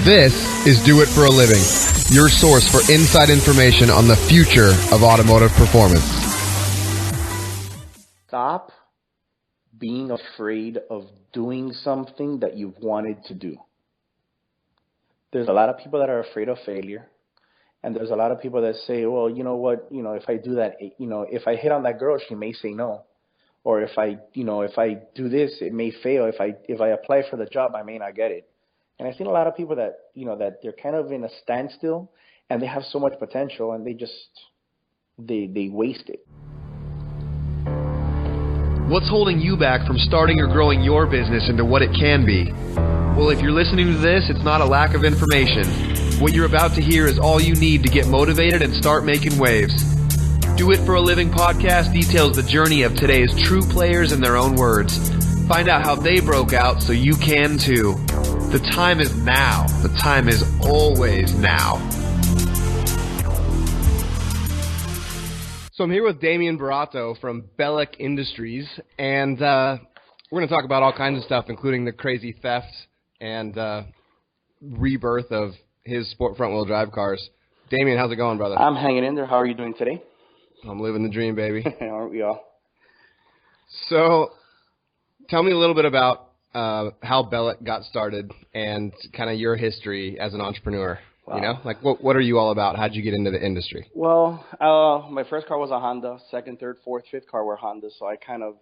This is Do It for a Living, your source for inside information on the future of automotive performance. Stop being afraid of doing something that you've wanted to do. There's a lot of people that are afraid of failure. And there's a lot of people that say, well, you know what, if I do that, if I hit on that girl, she may say no. Or if I do this, it may fail. If I apply for the job, I may not get it. And I've seen a lot of people that, that they're kind of in a standstill and they have so much potential and they waste it. What's holding you back from starting or growing your business into what it can be? Well, if you're listening to this, it's not a lack of information. What you're about to hear is all you need to get motivated and start making waves. Do It for a Living podcast details the journey of today's true players in their own words. Find out how they broke out so you can too. The time is now. The time is always now. So I'm here with Damian Borroto from Bellic Industries, and we're going to talk about all kinds of stuff, including the crazy theft and rebirth of his sport front-wheel drive cars. Damian, how's it going, brother? I'm hanging in there. How are you doing today? I'm living the dream, baby. Aren't we all? So tell me a little bit about how Bellic got started and kind of your history as an entrepreneur. Wow. Like what are you all about? How'd you get into the industry? Well, my first car was a Honda. Second, third, fourth, fifth car were Honda. So I kind of,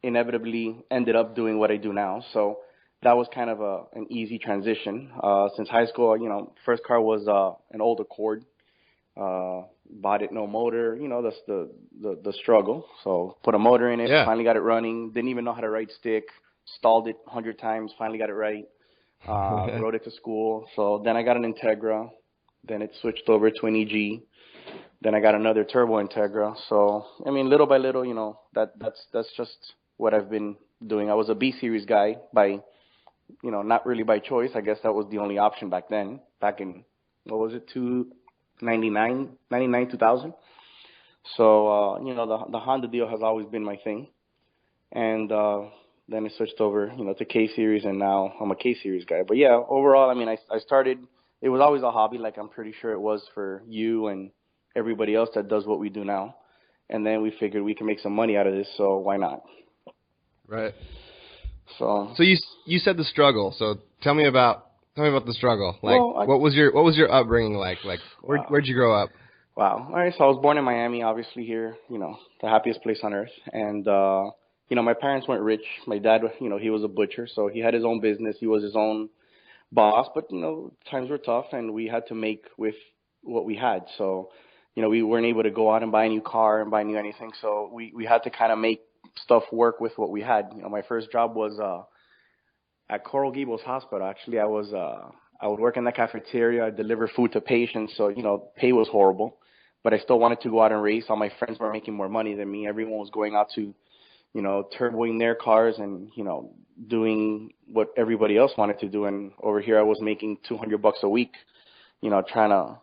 inevitably ended up doing what I do now. So that was kind of an easy transition. Since high school, first car was an old Accord. Bought it, no motor. That's the struggle. So put a motor in it, Finally got it running. Didn't even know how to ride stick. Stalled it 100 times, finally got it right. Rode it to school. So then I got an Integra. Then it switched over to an EG. Then I got another turbo Integra. So, little by little, that's just what I've been doing. I was a B series guy by, not really by choice. I guess that was the only option back then. Back in, 99, 2000. So, the Honda deal has always been my thing. And then I switched over, to K-Series, and now I'm a K-Series guy. But, yeah, overall, I started, it was always a hobby, like I'm pretty sure it was for you and everybody else that does what we do now. And then we figured we can make some money out of this, so why not? Right. So you said the struggle. So tell me about the struggle. Like, what was your upbringing like? Where'd you grow up? Wow. All right. So I was born in Miami, obviously here, the happiest place on earth. And, my parents weren't rich. My dad, he was a butcher, so he had his own business. He was his own boss, but, times were tough and we had to make with what we had. So, we weren't able to go out and buy a new car and buy anything. So we had to kind of make stuff work with what we had. My first job was, at Coral Gables Hospital. Actually, I would work in the cafeteria. I deliver food to patients. So, pay was horrible, but I still wanted to go out and race. All my friends were making more money than me. Everyone was going out to, turboing their cars and, doing what everybody else wanted to do. And over here, I was making $200 a week, trying to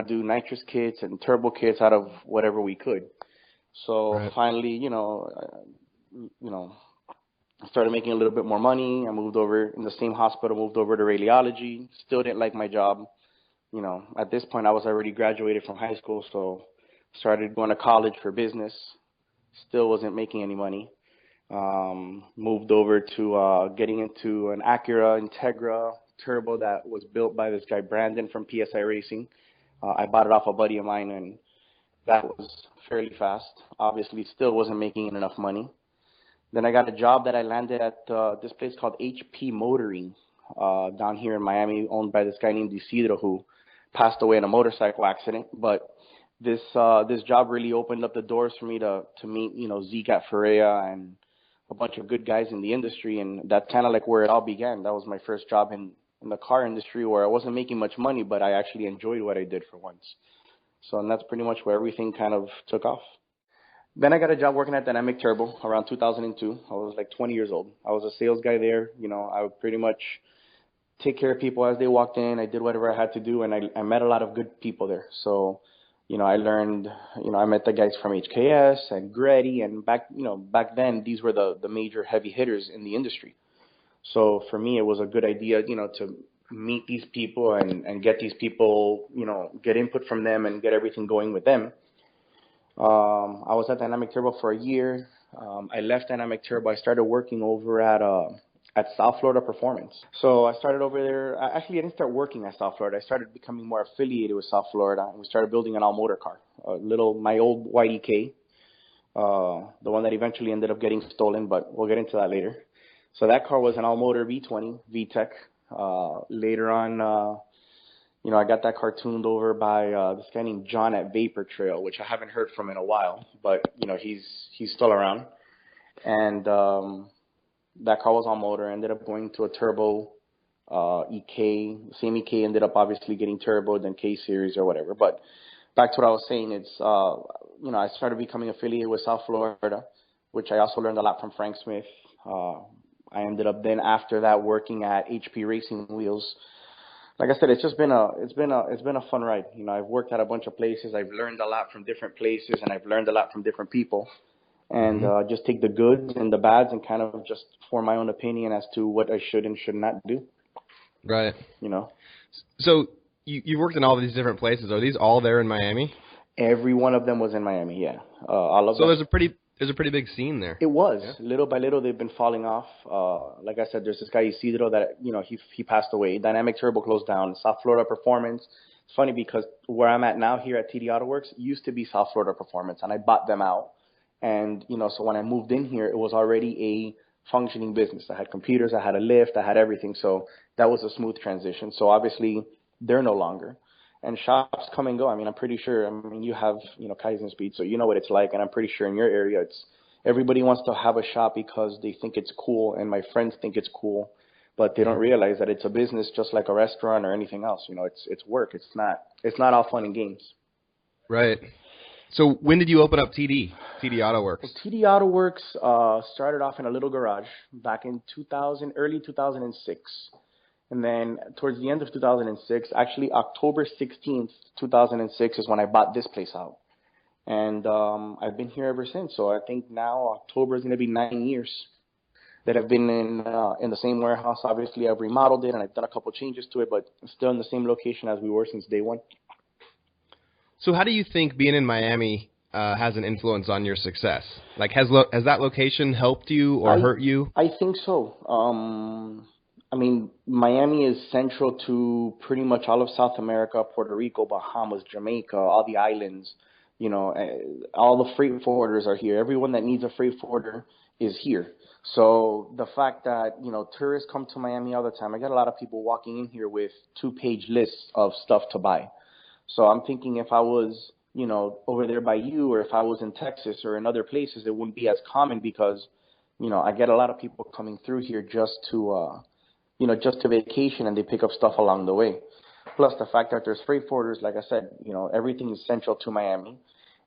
do nitrous kits and turbo kits out of whatever we could. So finally, I started making a little bit more money. I moved over in the same hospital, moved over to radiology. Still didn't like my job. At this point, I was already graduated from high school, so started going to college for business. Still wasn't making any money. Moved over to getting into an Acura Integra turbo that was built by this guy, Brandon, from PSI Racing. I bought it off a buddy of mine, and that was fairly fast. Obviously, still wasn't making enough money. Then I got a job that I landed at this place called HP Motoring down here in Miami, owned by this guy named Isidro, who passed away in a motorcycle accident. But this job really opened up the doors for me to meet, Zeke at Ferrea and a bunch of good guys in the industry. And that's kind of like where it all began. That was my first job in the car industry, where I wasn't making much money, but I actually enjoyed what I did for once. So, and that's pretty much where everything kind of took off. Then I got a job working at Dynamic Turbo around 2002. I was like 20 years old. I was a sales guy there. I would pretty much take care of people as they walked in. I did whatever I had to do, and I met a lot of good people there. So, I learned, I met the guys from HKS and Gretty, and back then these were the major heavy hitters in the industry. So for me, it was a good idea, to meet these people and get these people, get input from them and get everything going with them. I was at Dynamic Turbo for a year. I left Dynamic Turbo. I started working over at South Florida Performance. So I started over there. Actually, I didn't start working at South Florida. I started becoming more affiliated with South Florida, and we started building an all-motor car, my old YDK, the one that eventually ended up getting stolen, but we'll get into that later. So that car was an all-motor V20 VTEC. Later on, I got that car tuned over by this guy named John at Vapor Trail, which I haven't heard from in a while, but he's still around. And that car was all motor. I ended up going to a turbo EK. The same EK ended up obviously getting turbo, then K series or whatever. But back to what I was saying, it's I started becoming affiliated with South Florida, which I also learned a lot from Frank Smith. I ended up then after that working at HP Racing Wheels. Like I said, it's been a fun ride. I've worked at a bunch of places. I've learned a lot from different places, and I've learned a lot from different people. And just take the goods and the bads and kind of just form my own opinion as to what I should and should not do. Right. So you worked in all these different places. Are these all there in Miami? Every one of them was in Miami. Yeah. All of them. There's a pretty big scene there. It was. Yeah. Little by little, they've been falling off. Like I said, there's this guy Isidro that he passed away. Dynamic Turbo closed down. South Florida Performance. It's funny because where I'm at now here at TD Autowerkes used to be South Florida Performance, and I bought them out. And so when I moved in here, it was already a functioning business. I had computers, I had a lift, I had everything. So that was a smooth transition. So obviously they're no longer. And shops come and go. I'm pretty sure. You have Kaizen Speed, so you know what it's like. And I'm pretty sure in your area, everybody wants to have a shop because they think it's cool, and my friends think it's cool, but they don't realize that it's a business just like a restaurant or anything else. It's work. It's not all fun and games. Right. So when did you open up TD Autowerkes? Well, TD Autowerkes started off in a little garage back in early 2006. And then towards the end of 2006, actually October 16th, 2006 is when I bought this place out. And I've been here ever since. So I think now October is going to be 9 years that I've been in the same warehouse. Obviously, I've remodeled it and I've done a couple changes to it, but still in the same location as we were since day one. So how do you think being in Miami has an influence on your success? Like, has that location helped you or hurt you? I think so. Miami is central to pretty much all of South America, Puerto Rico, Bahamas, Jamaica, all the islands. All the freight forwarders are here. Everyone that needs a freight forwarder is here. So the fact that, tourists come to Miami all the time, I get a lot of people walking in here with 2-page lists of stuff to buy. So I'm thinking if I was, over there by you, or if I was in Texas or in other places, it wouldn't be as common because, I get a lot of people coming through here just to vacation, and they pick up stuff along the way. Plus the fact that there's freight forwarders, like I said, everything is central to Miami.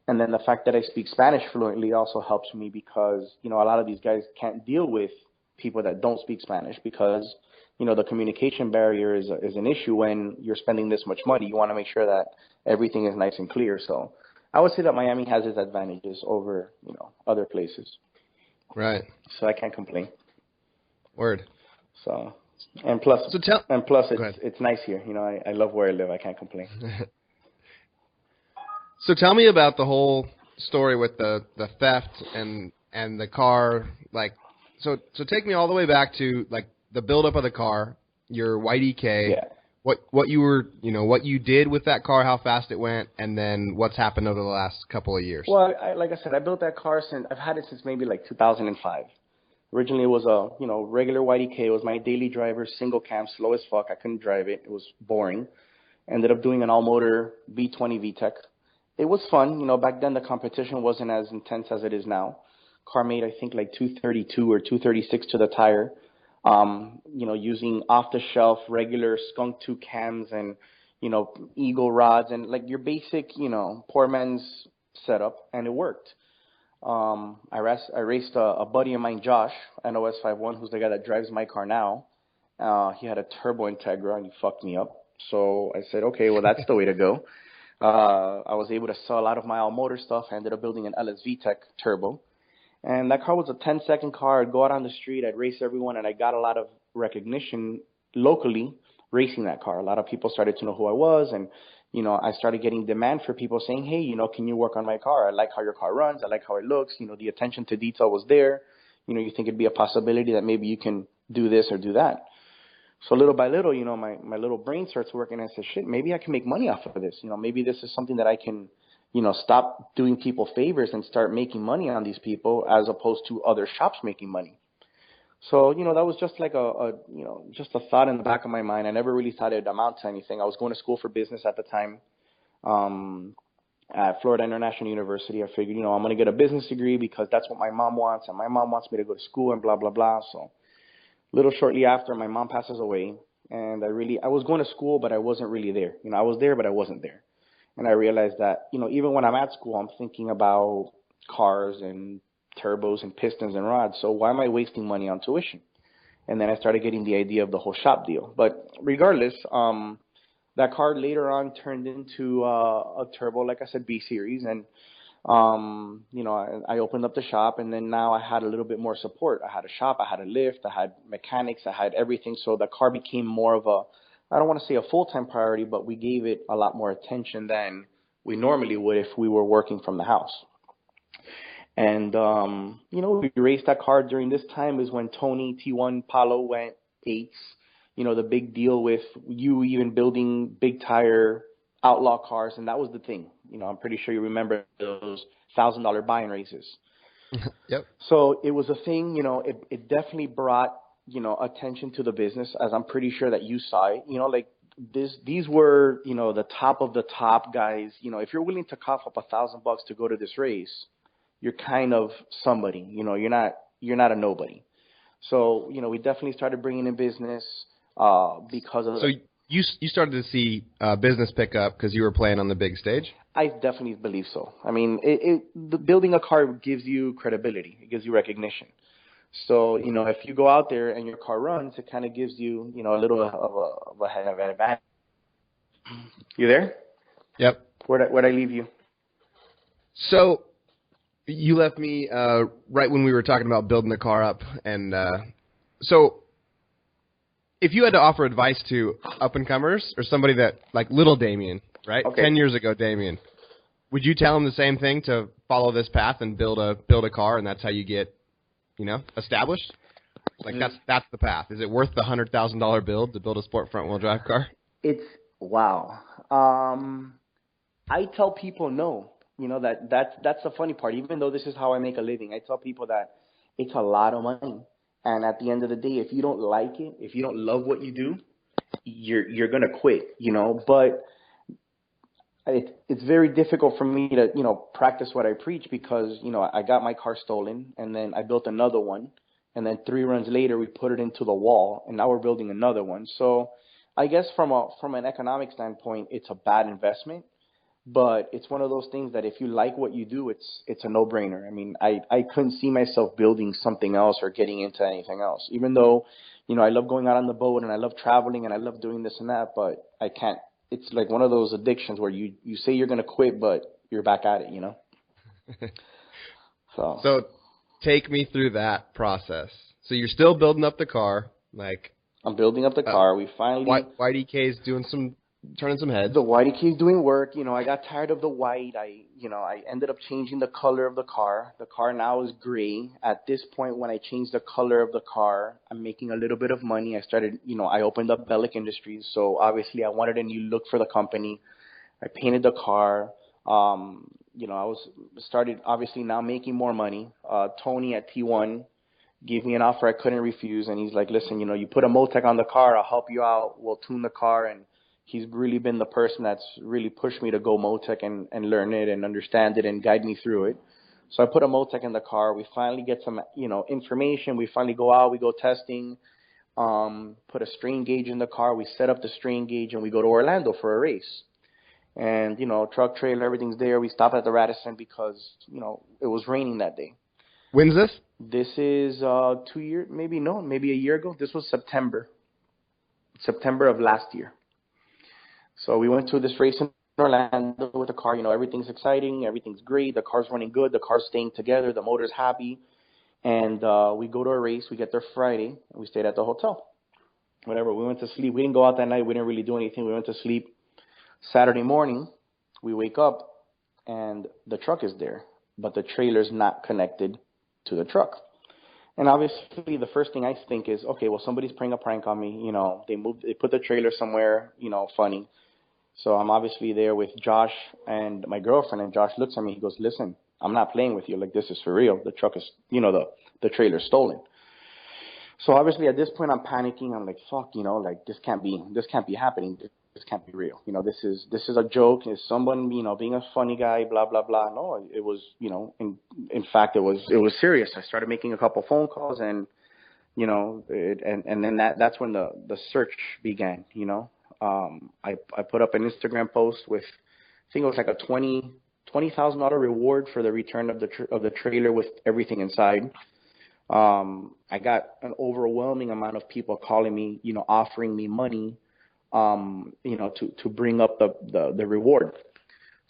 And then the fact that I speak Spanish fluently also helps me because, a lot of these guys can't deal with people that don't speak Spanish because, the communication barrier is an issue when you're spending this much money. You want to make sure that everything is nice and clear. So I would say that Miami has its advantages over, other places. Right. So I can't complain. Word. So, and plus it's nice here. I love where I live. I can't complain. So tell me about the whole story with the theft and the car. So take me all the way back to the buildup of the car, your YDK, what you did with that car, how fast it went, and then what's happened over the last couple of years. Well, like I said, I built that car I've had it since maybe 2005. Originally, it was a regular YDK. It was my daily driver, single cam, slow as fuck. I couldn't drive it. It was boring. Ended up doing an all-motor V20 VTEC. It was fun. Back then the competition wasn't as intense as it is now. Car made, I think, 232 or 236 to the tire. Using off-the-shelf regular skunk tube cams and, eagle rods and your basic, poor man's setup, and it worked. I raced a buddy of mine, Josh, NOS51, who's the guy that drives my car now. He had a Turbo Integra, and he fucked me up. So I said, okay, well, that's the way to go. I was able to sell a lot of my all-motor stuff. I ended up building an LS VTEC Turbo. And that car was a 10-second car. I'd go out on the street, I'd race everyone, and I got a lot of recognition locally racing that car. A lot of people started to know who I was, and I started getting demand for people saying, hey, can you work on my car? I like how your car runs. I like how it looks. The attention to detail was there. You think it'd be a possibility that maybe you can do this or do that. So little by little, my little brain starts working, and I said, shit, maybe I can make money off of this. Maybe this is something that I can, stop doing people favors and start making money on these people as opposed to other shops making money. So, that was just like just a thought in the back of my mind. I never really thought it'd amount to anything. I was going to school for business at the time, at Florida International University. I figured, I'm going to get a business degree because that's what my mom wants, and my mom wants me to go to school and blah, blah, blah. So a little shortly after, my mom passes away, and I was going to school, but I wasn't really there. I was there, but I wasn't there. And I realized that, even when I'm at school, I'm thinking about cars and turbos and pistons and rods. So why am I wasting money on tuition? And then I started getting the idea of the whole shop deal. But regardless, that car later on turned into a turbo, like I said, B series. And, I opened up the shop, and then now I had a little bit more support. I had a shop, I had a lift, I had mechanics, I had everything. So the car became more of I don't want to say a full-time priority, but we gave it a lot more attention than we normally would if we were working from the house. And, we raced that car during this time is when Tony T1 Palo went 8s. The big deal with you even building big tire outlaw cars. And that was the thing. I'm pretty sure you remember those $1,000 buy-in races. Yep. So it was a thing, it definitely brought, attention to the business, as I'm pretty sure that you saw it. Like these were, the top of the top guys. If you're willing to cough up $1,000 to go to this race, you're kind of somebody, you're not a nobody. So, we definitely started bringing in business because of. So you started to see business pick up because you were playing on the big stage? I definitely believe so. I mean, the building a car gives you credibility. It gives you recognition. So, if you go out there and your car runs, it kind of gives you, a little of an advantage. You there? Yep. Where'd I leave you? So you left me right when we were talking about building the car up. And so if you had to offer advice to up-and-comers or somebody that, like little Damian, right? Okay. 10 years ago, Damian, would you tell him the same thing, to follow this path and build a car, and that's how you get, established? Like that's the path. Is it worth the $100,000 build to build a sport front-wheel drive car? It's wow. I tell people no. That's the funny part. Even though this is how I make a living, I tell people that it's a lot of money. And at the end of the day, if you don't like it, if you don't love what you do, you're gonna quit. But it's very difficult for me to practice what I preach because I got my car stolen, and then I built another one, and then 3 runs later we put it into the wall, and now we're building another one. So I guess from an economic standpoint, it's a bad investment. But it's one of those things that if you like what you do, it's a no-brainer. I mean, I couldn't see myself building something else or getting into anything else, even though, I love going out on the boat and I love traveling and I love doing this and that, but I can't. It's like one of those addictions where you say you're going to quit, but you're back at it, So take me through that process. So you're still building up the car, like I'm building up the car. We finally YDK's turning some heads. The white keeps doing work. I got tired of the white. I ended up changing the color of the car. The car now is gray. At this point, when I changed the color of the car, I'm making a little bit of money. I started, I opened up Bellic Industries. So obviously I wanted a new look for the company. I painted the car. I started obviously now making more money. Tony at T1 gave me an offer I couldn't refuse. And he's like, listen, you put a Motec on the car. I'll help you out. We'll tune the car. And he's really been the person that's really pushed me to go Motec and learn it and understand it and guide me through it. So I put a Motec in the car. We finally get some, information. We finally go out. We go testing, put a strain gauge in the car. We set up the strain gauge, and we go to Orlando for a race. And, truck, trailer, everything's there. We stop at the Radisson because, it was raining that day. When's this? This is 2 years, maybe a year ago. This was September of last year. So we went to this race in Orlando with the car. Everything's exciting. Everything's great. The car's running good. The car's staying together. The motor's happy. And we go to a race. We get there Friday, and we stayed at the hotel. whatever. We went to sleep. We didn't go out that night. We didn't really do anything. We went to sleep. Saturday morning, we wake up and the truck is there, but the trailer's not connected to the truck. And obviously, the first thing I think is, okay, well, somebody's playing a prank on me. You know, they put the trailer somewhere, you know, funny. So I'm obviously there with Josh and my girlfriend, and Josh looks at me. He goes, "Listen, I'm not playing with you. Like, this is for real. The truck is, you know, the trailer's stolen." So obviously at this point I'm panicking. I'm like, fuck, you know, like this can't be happening. This can't be real. You know, this is a joke. Is someone, you know, being a funny guy, blah, blah, blah. No, it was, you know, in fact, it was serious. I started making a couple phone calls and, you know, and then that's when the search began, you know. I put up an Instagram post with, I think it was like a $20,000 reward for the return of the trailer with everything inside. I got an overwhelming amount of people calling me, you know, offering me money, you know, to bring up the reward.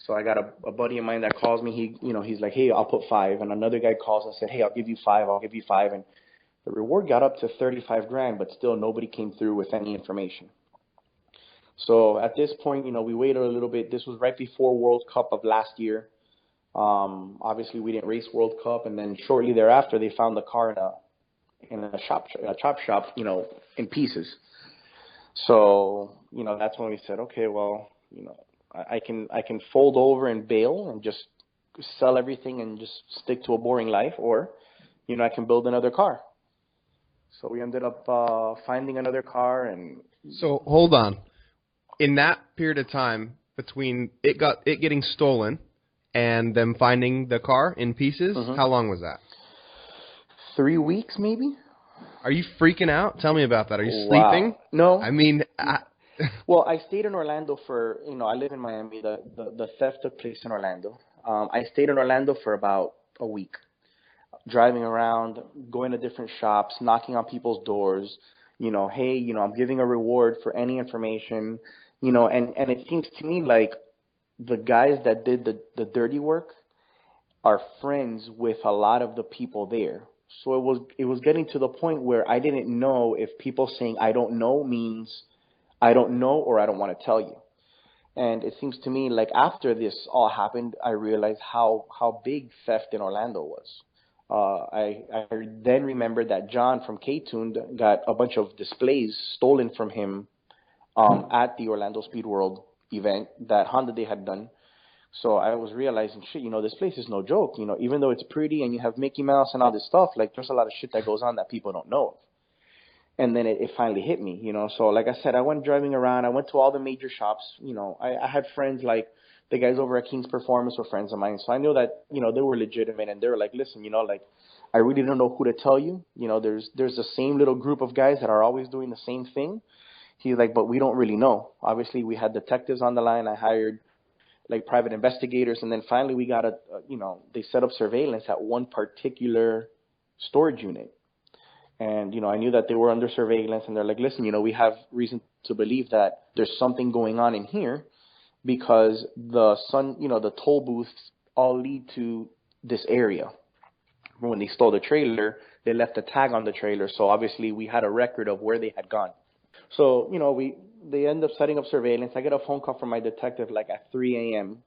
So I got a buddy of mine that calls me. He's like, "Hey, I'll put 5." And another guy calls and said, "Hey, I'll give you 5. I'll give you 5." And the reward got up to 35 grand, but still nobody came through with any information. So at this point, you know, we waited a little bit. This was right before World Cup of last year. Obviously we didn't race World Cup, and then shortly thereafter they found the car in a chop shop, you know, in pieces. So, you know, that's when we said, okay, well, you know, I can fold over and bail and just sell everything and just stick to a boring life, or, you know, I can build another car. So we ended up finding another car. And so hold on. In that period of time between it getting stolen and them finding the car in pieces, how long was that? 3 weeks, maybe. Are you freaking out? Tell me about that. Are you Wow. sleeping? No. I mean, well, I stayed in Orlando for, you know, I live in Miami. The theft took place in Orlando. I stayed in Orlando for about a week, driving around, going to different shops, knocking on people's doors, you know, hey, you know, I'm giving a reward for any information, you know, and it seems to me like the guys that did the dirty work are friends with a lot of the people there. So it was getting to the point where I didn't know if people saying I don't know means I don't know or I don't want to tell you. And it seems to me like after this all happened, I realized how big theft in Orlando was. I then remembered that John from K-Tuned got a bunch of displays stolen from him at the Orlando Speed World event that Honda Day had done. So I was realizing, shit, you know, this place is no joke. You know, even though it's pretty and you have Mickey Mouse and all this stuff, like there's a lot of shit that goes on that people don't know of. And then it finally hit me, you know. So like I said, I went driving around. I went to all the major shops. You know, I had friends like the guys over at King's Performance were friends of mine. So I knew that, you know, they were legitimate, and they were like, listen, you know, like I really don't know who to tell you. You know, there's the same little group of guys that are always doing the same thing. He's like, but we don't really know. Obviously, we had detectives on the line. I hired like private investigators. And then finally we got you know, they set up surveillance at one particular storage unit. And, you know, I knew that they were under surveillance, and they're like, listen, you know, we have reason to believe that there's something going on in here because the toll booths all lead to this area. When they stole the trailer, they left a tag on the trailer. So obviously we had a record of where they had gone. So, you know, they end up setting up surveillance. I get a phone call from my detective like at 3 a.m.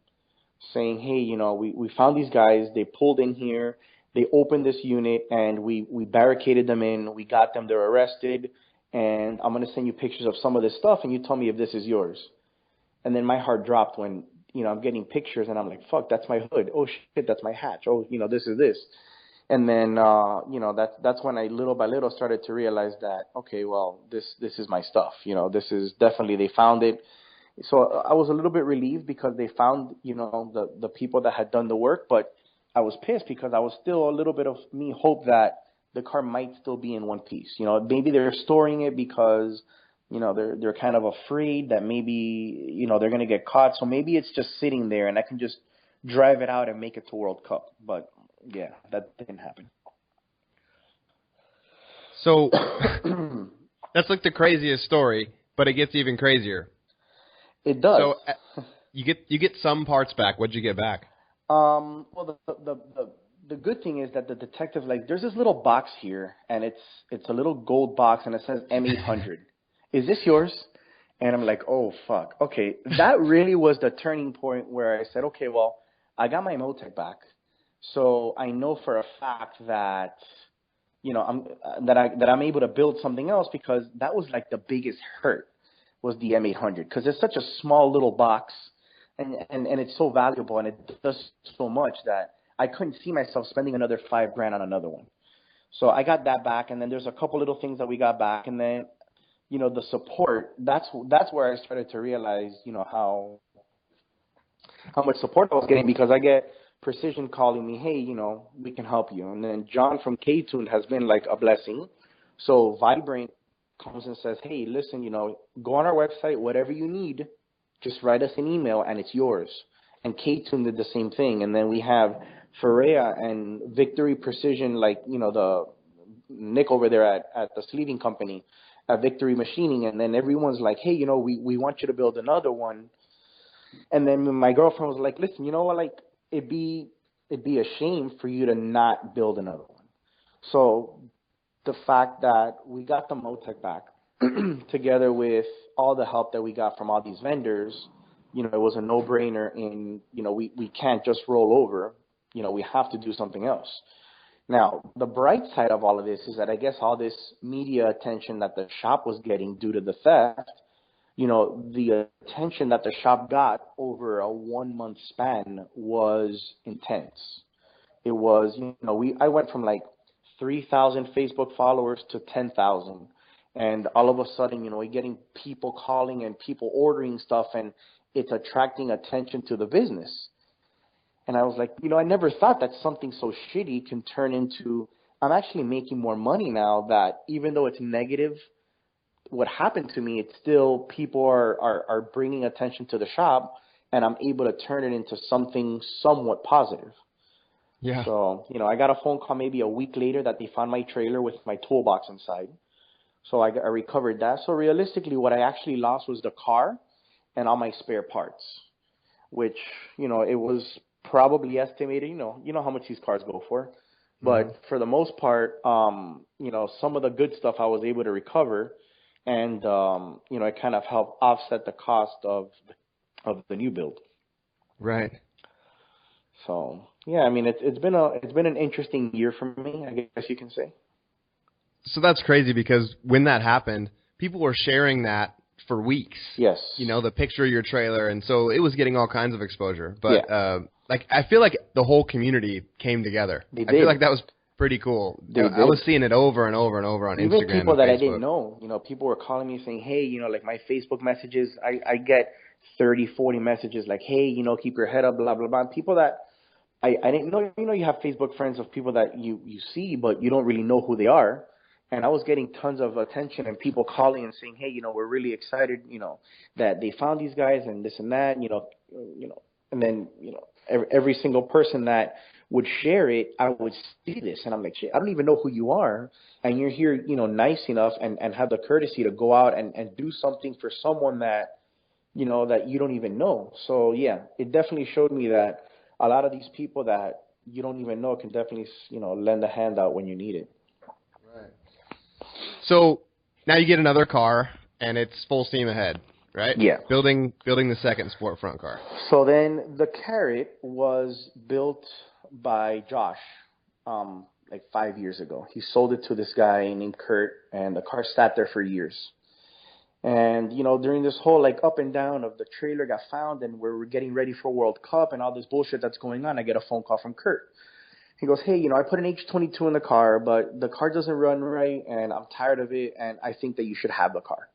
saying, hey, you know, we found these guys. They pulled in here. They opened this unit, and we barricaded them in. We got them. They're arrested. And I'm going to send you pictures of some of this stuff, and you tell me if this is yours. And then my heart dropped when, you know, I'm getting pictures, and I'm like, fuck, that's my hood. Oh, shit, that's my hatch. Oh, you know, this is this. And then, you know, that's when I little by little started to realize that, okay, well, this is my stuff. You know, this is definitely, they found it. So I was a little bit relieved because they found, you know, the people that had done the work, but I was pissed because I was still a little bit of me hope that the car might still be in one piece. You know, maybe they're storing it because, you know, they're kind of afraid that maybe, you know, they're going to get caught. So maybe it's just sitting there and I can just drive it out and make it to World Cup. But yeah, that didn't happen. So that's like the craziest story, but it gets even crazier. It does. So you get some parts back. What'd you get back? Well, the good thing is that the detective, like, there's this little box here, and it's a little gold box, and it says M800. is this yours? And I'm like, oh, fuck. Okay, that really was the turning point where I said, okay, well, I got my Motec back. So I know for a fact that, you know, I'm able to build something else, because that was like the biggest hurt was the M800, because it's such a small little box, and it's so valuable, and it does so much that I couldn't see myself spending another $5,000 on another one. So I got that back, and then there's a couple little things that we got back, and then, you know, the support, that's where I started to realize, you know, how much support I was getting, because I get Precision calling me, hey, you know, we can help you. And then John from K-Tune has been like a blessing. So Vibrant comes and says, hey, listen, you know, go on our website, whatever you need, just write us an email and it's yours. And K-Tune did the same thing. And then we have Ferrea and Victory Precision, like, you know, the Nick over there at the sleeving company, at Victory Machining. And then everyone's like, hey, you know, we want you to build another one. And then my girlfriend was like, listen, you know what, like, it'd be a shame for you to not build another one. So the fact that we got the Motec back, together with all the help that we got from all these vendors, you know, it was a no-brainer in, you know, we can't just roll over. You know, we have to do something else. Now, the bright side of all of this is that I guess all this media attention that the shop was getting due to the theft, you know, the attention that the shop got over a 1-month span was intense. It was, you know, I went from like 3,000 Facebook followers to 10,000. And all of a sudden, you know, we're getting people calling and people ordering stuff, and it's attracting attention to the business. And I was like, you know, I never thought that something so shitty can turn into, I'm actually making more money now, that even though it's negative, what happened to me, it's still people are bringing attention to the shop, and I'm able to turn it into something somewhat positive. Yeah. So, you know, I got a phone call maybe a week later that they found my trailer with my toolbox inside. So I recovered that. So realistically, what I actually lost was the car and all my spare parts, which, you know, it was probably estimated, you know how much these cars go for. But for the most part, you know, some of the good stuff I was able to recover. And, you know, it kind of helped offset the cost of the new build. Right. So, yeah, I mean, it's been an interesting year for me, I guess you can say. So that's crazy, because when that happened, people were sharing that for weeks. Yes. You know, the picture of your trailer. And so it was getting all kinds of exposure. But, like, I feel like the whole community came together. They did. I feel like that was pretty cool. I was seeing it over and over and over on Instagram. Even people and that Facebook. I didn't know, you know, people were calling me saying, hey, you know, like my Facebook messages, I get 30, 40 messages like, hey, you know, keep your head up, blah, blah, blah. People that I didn't know, you know, you have Facebook friends of people that you see, but you don't really know who they are. And I was getting tons of attention and people calling and saying, hey, you know, we're really excited, you know, that they found these guys and this and that, you know, and then, you know, every single person that would share it, I would see this, and I'm like, shit, I don't even know who you are, and you're here, you know, nice enough and have the courtesy to go out and do something for someone that, you know, that you don't even know. So, yeah, it definitely showed me that a lot of these people that you don't even know can definitely, you know, lend a hand out when you need it. Right. So now you get another car, and it's full steam ahead, right? Yeah. Building the second sport front car. So then the Carrot was built by Josh, like 5 years ago. He sold it to this guy named Kurt, and the car sat there for years. And, you know, during this whole like up and down of the trailer got found and we're getting ready for World Cup and all this bullshit that's going on, I get a phone call from Kurt. He goes, hey, you know, I put an H22 in the car, but the car doesn't run right and I'm tired of it and I think that you should have the car.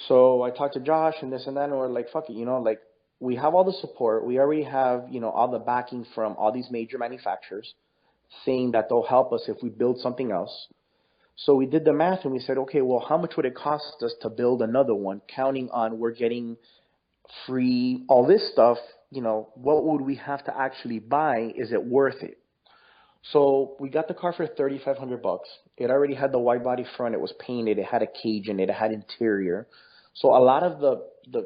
So I talked to Josh and this and that, and we're like, fuck it, you know, like we have all the support. We already have, you know, all the backing from all these major manufacturers saying that they'll help us if we build something else. So we did the math and we said, okay, well, how much would it cost us to build another one, counting on we're getting free, all this stuff, you know, what would we have to actually buy? Is it worth it? So we got the car for $3,500. It already had the wide body front. It was painted. It had a cage in it. It had interior. So a lot of the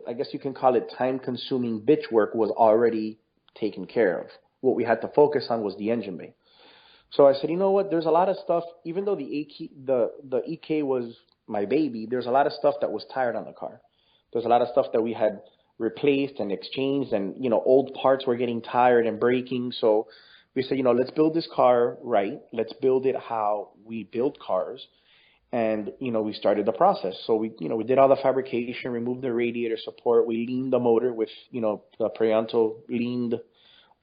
I guess you can call it time-consuming bitch work was already taken care of. What we had to focus on was the engine bay. So I said, you know what? There's a lot of stuff. Even though the EK was my baby, there's a lot of stuff that was tired on the car. There's a lot of stuff that we had replaced and exchanged, and, you know, old parts were getting tired and breaking. So we said, you know, let's build this car right. Let's build it how we build cars. And, you know, we started the process. So we did all the fabrication, removed the radiator support. We leaned the motor with, you know, the Prianto leaned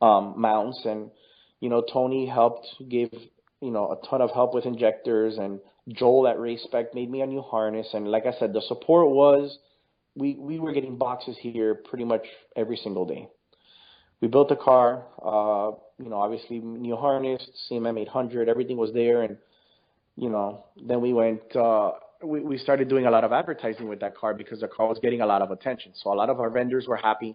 mounts. And, you know, Tony helped, gave, you know, a ton of help with injectors. And Joel at Race Spec made me a new harness. And like I said, the support was, we were getting boxes here pretty much every single day. We built the car, you know, obviously new harness, same M800, everything was there. And, you know, then we went, we started doing a lot of advertising with that car because the car was getting a lot of attention. So a lot of our vendors were happy.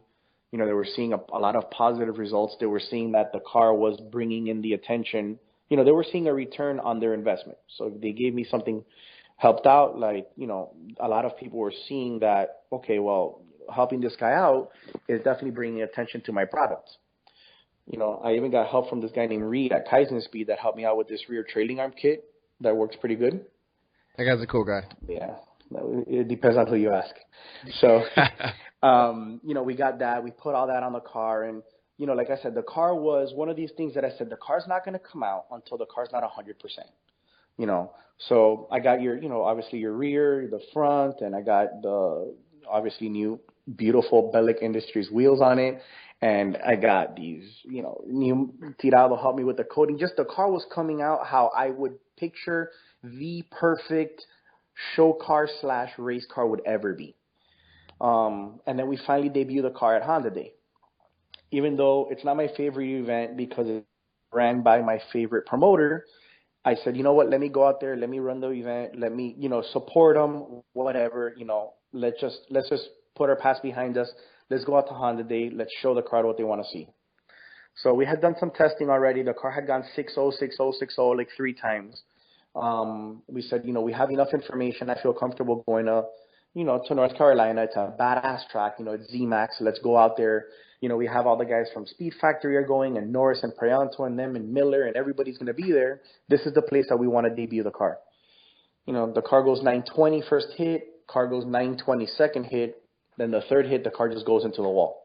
You know, they were seeing a lot of positive results. They were seeing that the car was bringing in the attention. You know, they were seeing a return on their investment. So they gave me something, helped out. Like, you know, a lot of people were seeing that, okay, well, helping this guy out is definitely bringing attention to my product. You know, I even got help from this guy named Reed at Kaizen Speed that helped me out with this rear trailing arm kit. That works pretty good. That guy's a cool guy. Yeah. It depends on who you ask. So, you know, we got that. We put all that on the car. And, you know, like I said, the car was one of these things that I said, the car's not going to come out until the car's not 100%. You know, so I got your, you know, obviously your rear, the front, and I got the obviously new, beautiful Bellic Industries wheels on it. And I got these, you know, new Tirado helped me with the coating. Just the car was coming out how I would picture the perfect show car / race car would ever be. And then we finally debuted the car at Honda Day. Even though it's not my favorite event because it ran by my favorite promoter, I said, you know what, let me go out there, let me run the event, let me, you know, support them, whatever, you know, let's just put our past behind us. Let's go out to Honda Day. Let's show the crowd what they want to see. So we had done some testing already. The car had gone 6.0, 6.0, 6.0 like 3 times. We said, you know, we have enough information. I feel comfortable going to, you know, to North Carolina. It's a badass track. You know, it's Z-Max. Let's go out there. You know, we have all the guys from Speed Factory are going, and Norris and Prianto and them and Miller, and everybody's going to be there. This is the place that we want to debut the car. You know, the car goes 920 first hit. Car goes 920 second hit. Then the third hit, the car just goes into the wall.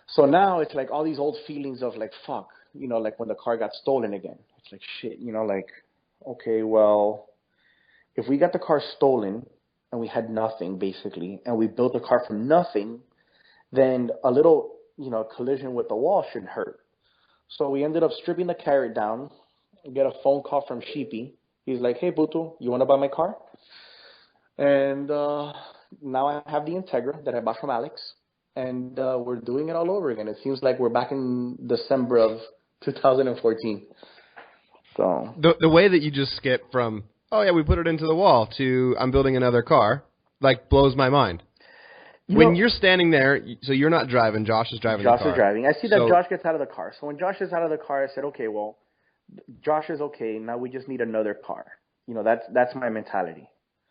So now it's like all these old feelings of like, fuck, you know, like when the car got stolen again. It's like, shit, you know, like, okay, well, if we got the car stolen and we had nothing basically, and we built the car from nothing, then a little, you know, collision with the wall shouldn't hurt. So we ended up stripping the carrot down, get a phone call from Sheepy. He's like, hey, Butu, you want to buy my car? And, now I have the Integra that I bought from Alex, and we're doing it all over again. It seems like we're back in December of 2014. So the way that you just skipped from, oh yeah, we put it into the wall, to I'm building another car, like blows my mind. When you're standing there, so you're not driving, Josh is driving the car. Josh is driving. I see that Josh gets out of the car. So when Josh is out of the car, I said, okay, well, Josh is okay. Now we just need another car. You know, that's my mentality.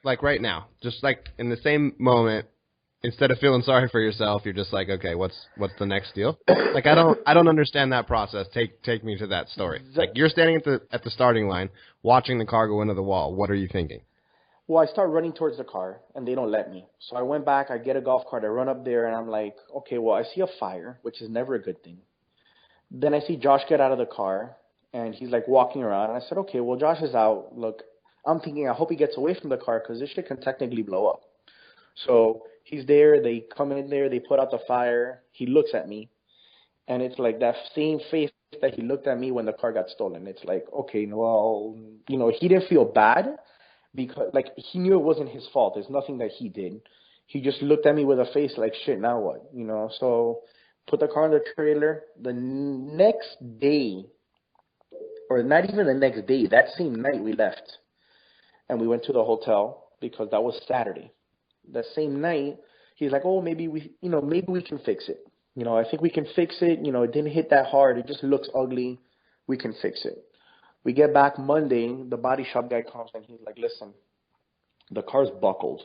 Like right now, just like in the same moment, instead of feeling sorry for yourself, you're just like, okay, what's the next deal? Like I don't understand that process. Take me to that story. Like you're standing at the starting line, watching the car go into the wall. What are you thinking? Well, I start running towards the car, and they don't let me. So I went back. I get a golf cart. I run up there, and I'm like, okay, well, I see a fire, which is never a good thing. Then I see Josh get out of the car, and he's like walking around. And I said, okay, well, Josh is out. Look. I'm thinking, I hope he gets away from the car because this shit can technically blow up. So he's there. They come in there. They put out the fire. He looks at me. And it's like that same face that he looked at me when the car got stolen. It's like, okay, well, you know, he didn't feel bad because, like, he knew it wasn't his fault. There's nothing that he did. He just looked at me with a face like, shit, now what? You know, so put the car in the trailer. The next day, or not even the next day, that same night we left. And we went to the hotel because that was Saturday. That same night, he's like, oh, maybe we can fix it. You know, I think we can fix it. You know, it didn't hit that hard. It just looks ugly. We can fix it. We get back Monday. The body shop guy comes and he's like, listen, the car's buckled.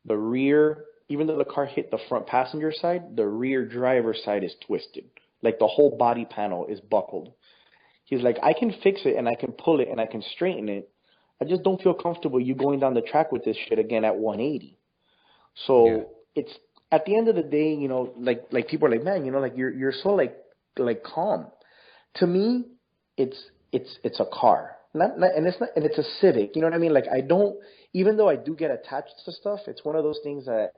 The rear, even though the car hit the front passenger side, the rear driver side is twisted. Like the whole body panel is buckled. He's like, I can fix it and I can pull it and I can straighten it. I just don't feel comfortable you going down the track with this shit again at 180. So it's at the end of the day, you know, like people are like, man, you know, like you're so like calm. To me, it's a car, and it's a Civic. You know what I mean? Like I don't, even though I do get attached to stuff, it's one of those things that,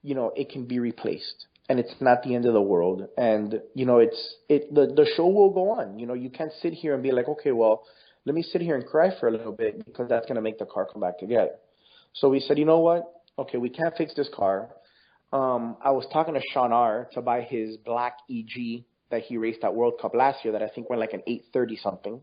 you know, it can be replaced, and it's not the end of the world. And you know, the show will go on. You know, you can't sit here and be like, okay, well, let me sit here and cry for a little bit because that's gonna make the car come back together. So we said, you know what? Okay, we can't fix this car. I was talking to Sean R. to buy his black EG that he raced at World Cup last year that I think went like an 830 something.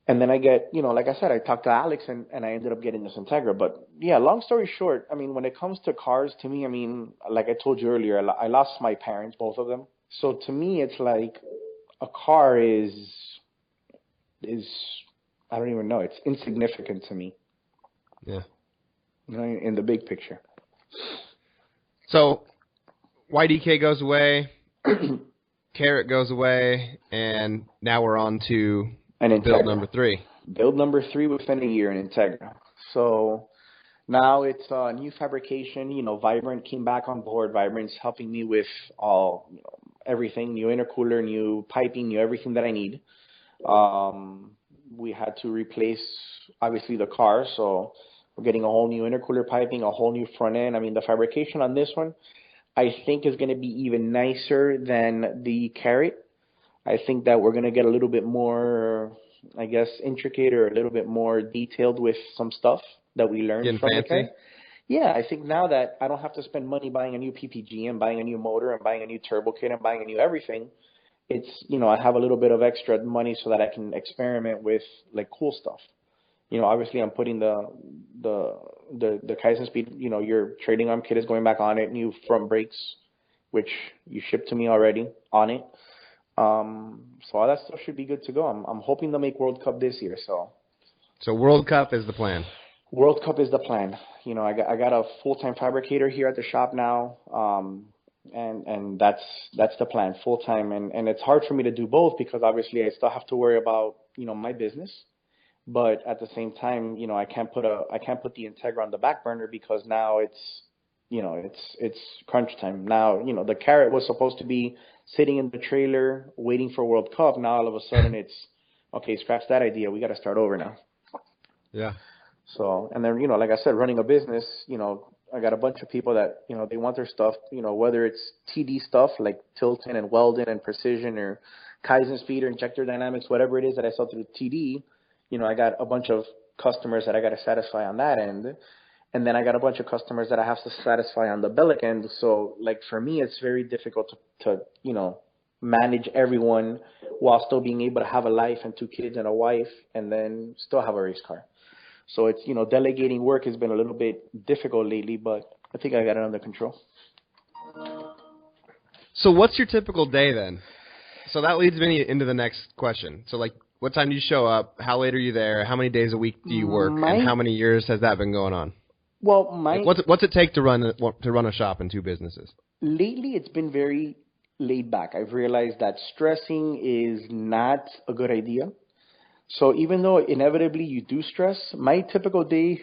And then I get, you know, like I said, I talked to Alex and I ended up getting this Integra. But yeah, long story short, I mean, when it comes to cars, to me, I mean, like I told you earlier, I lost my parents, both of them. So to me, it's like a car is I don't even know. It's insignificant to me. Yeah. You know, in the big picture. So YDK goes away, Carrot goes away, and now we're on to build number 3. Build number 3 within a year in Integra. So now it's new fabrication. You know, Vibrant came back on board. Vibrant's helping me with all, you know, everything, new intercooler, new piping, new everything that I need. We had to replace, obviously, the car, so we're getting a whole new intercooler piping, a whole new front end. I mean, the fabrication on this one, I think, is going to be even nicer than the Carrot. I think that we're going to get a little bit more, I guess, intricate or a little bit more detailed with some stuff that we learned from the Carrot. Yeah, I think now that I don't have to spend money buying a new PPG and buying a new motor and buying a new turbo kit and buying a new everything, it's, you know, I have a little bit of extra money so that I can experiment with, like, cool stuff. You know, obviously I'm putting the Kaizen Speed, you know, your trading arm kit is going back on it, new front brakes, which you shipped to me already on it. So all that stuff should be good to go. I'm hoping to make World Cup this year. So World Cup is the plan. World Cup is the plan. You know, I got a full-time fabricator here at the shop now. And that's the plan, full-time. And it's hard for me to do both because obviously I still have to worry about, you know, my business. But at the same time, you know, I can't put the Integra on the back burner because now it's, you know, it's crunch time. Now, you know, the Carrot was supposed to be sitting in the trailer waiting for World Cup. Now all of a sudden it's, okay, scratch that idea. We got to start over now. Yeah. So, and then, you know, like I said, running a business, you know, I got a bunch of people that, you know, they want their stuff, you know, whether it's TD stuff like Tilton and Weldon and Precision or Kaizen Speed or Injector Dynamics, whatever it is that I sell through TD. You know, I got a bunch of customers that I got to satisfy on that end. And then I got a bunch of customers that I have to satisfy on the Bellic end. So, like, for me, it's very difficult to you know, manage everyone while still being able to have a life and 2 kids and a wife and then still have a race car. So it's, you know, delegating work has been a little bit difficult lately, but I think I got it under control. So what's your typical day then? So that leads me into the next question. So, like, what time do you show up? How late are you there? How many days a week do you work? And how many years has that been going on? Well, like, what's it take to run a shop and 2 businesses? Lately, it's been very laid back. I've realized that stressing is not a good idea. So even though inevitably you do stress, my typical day,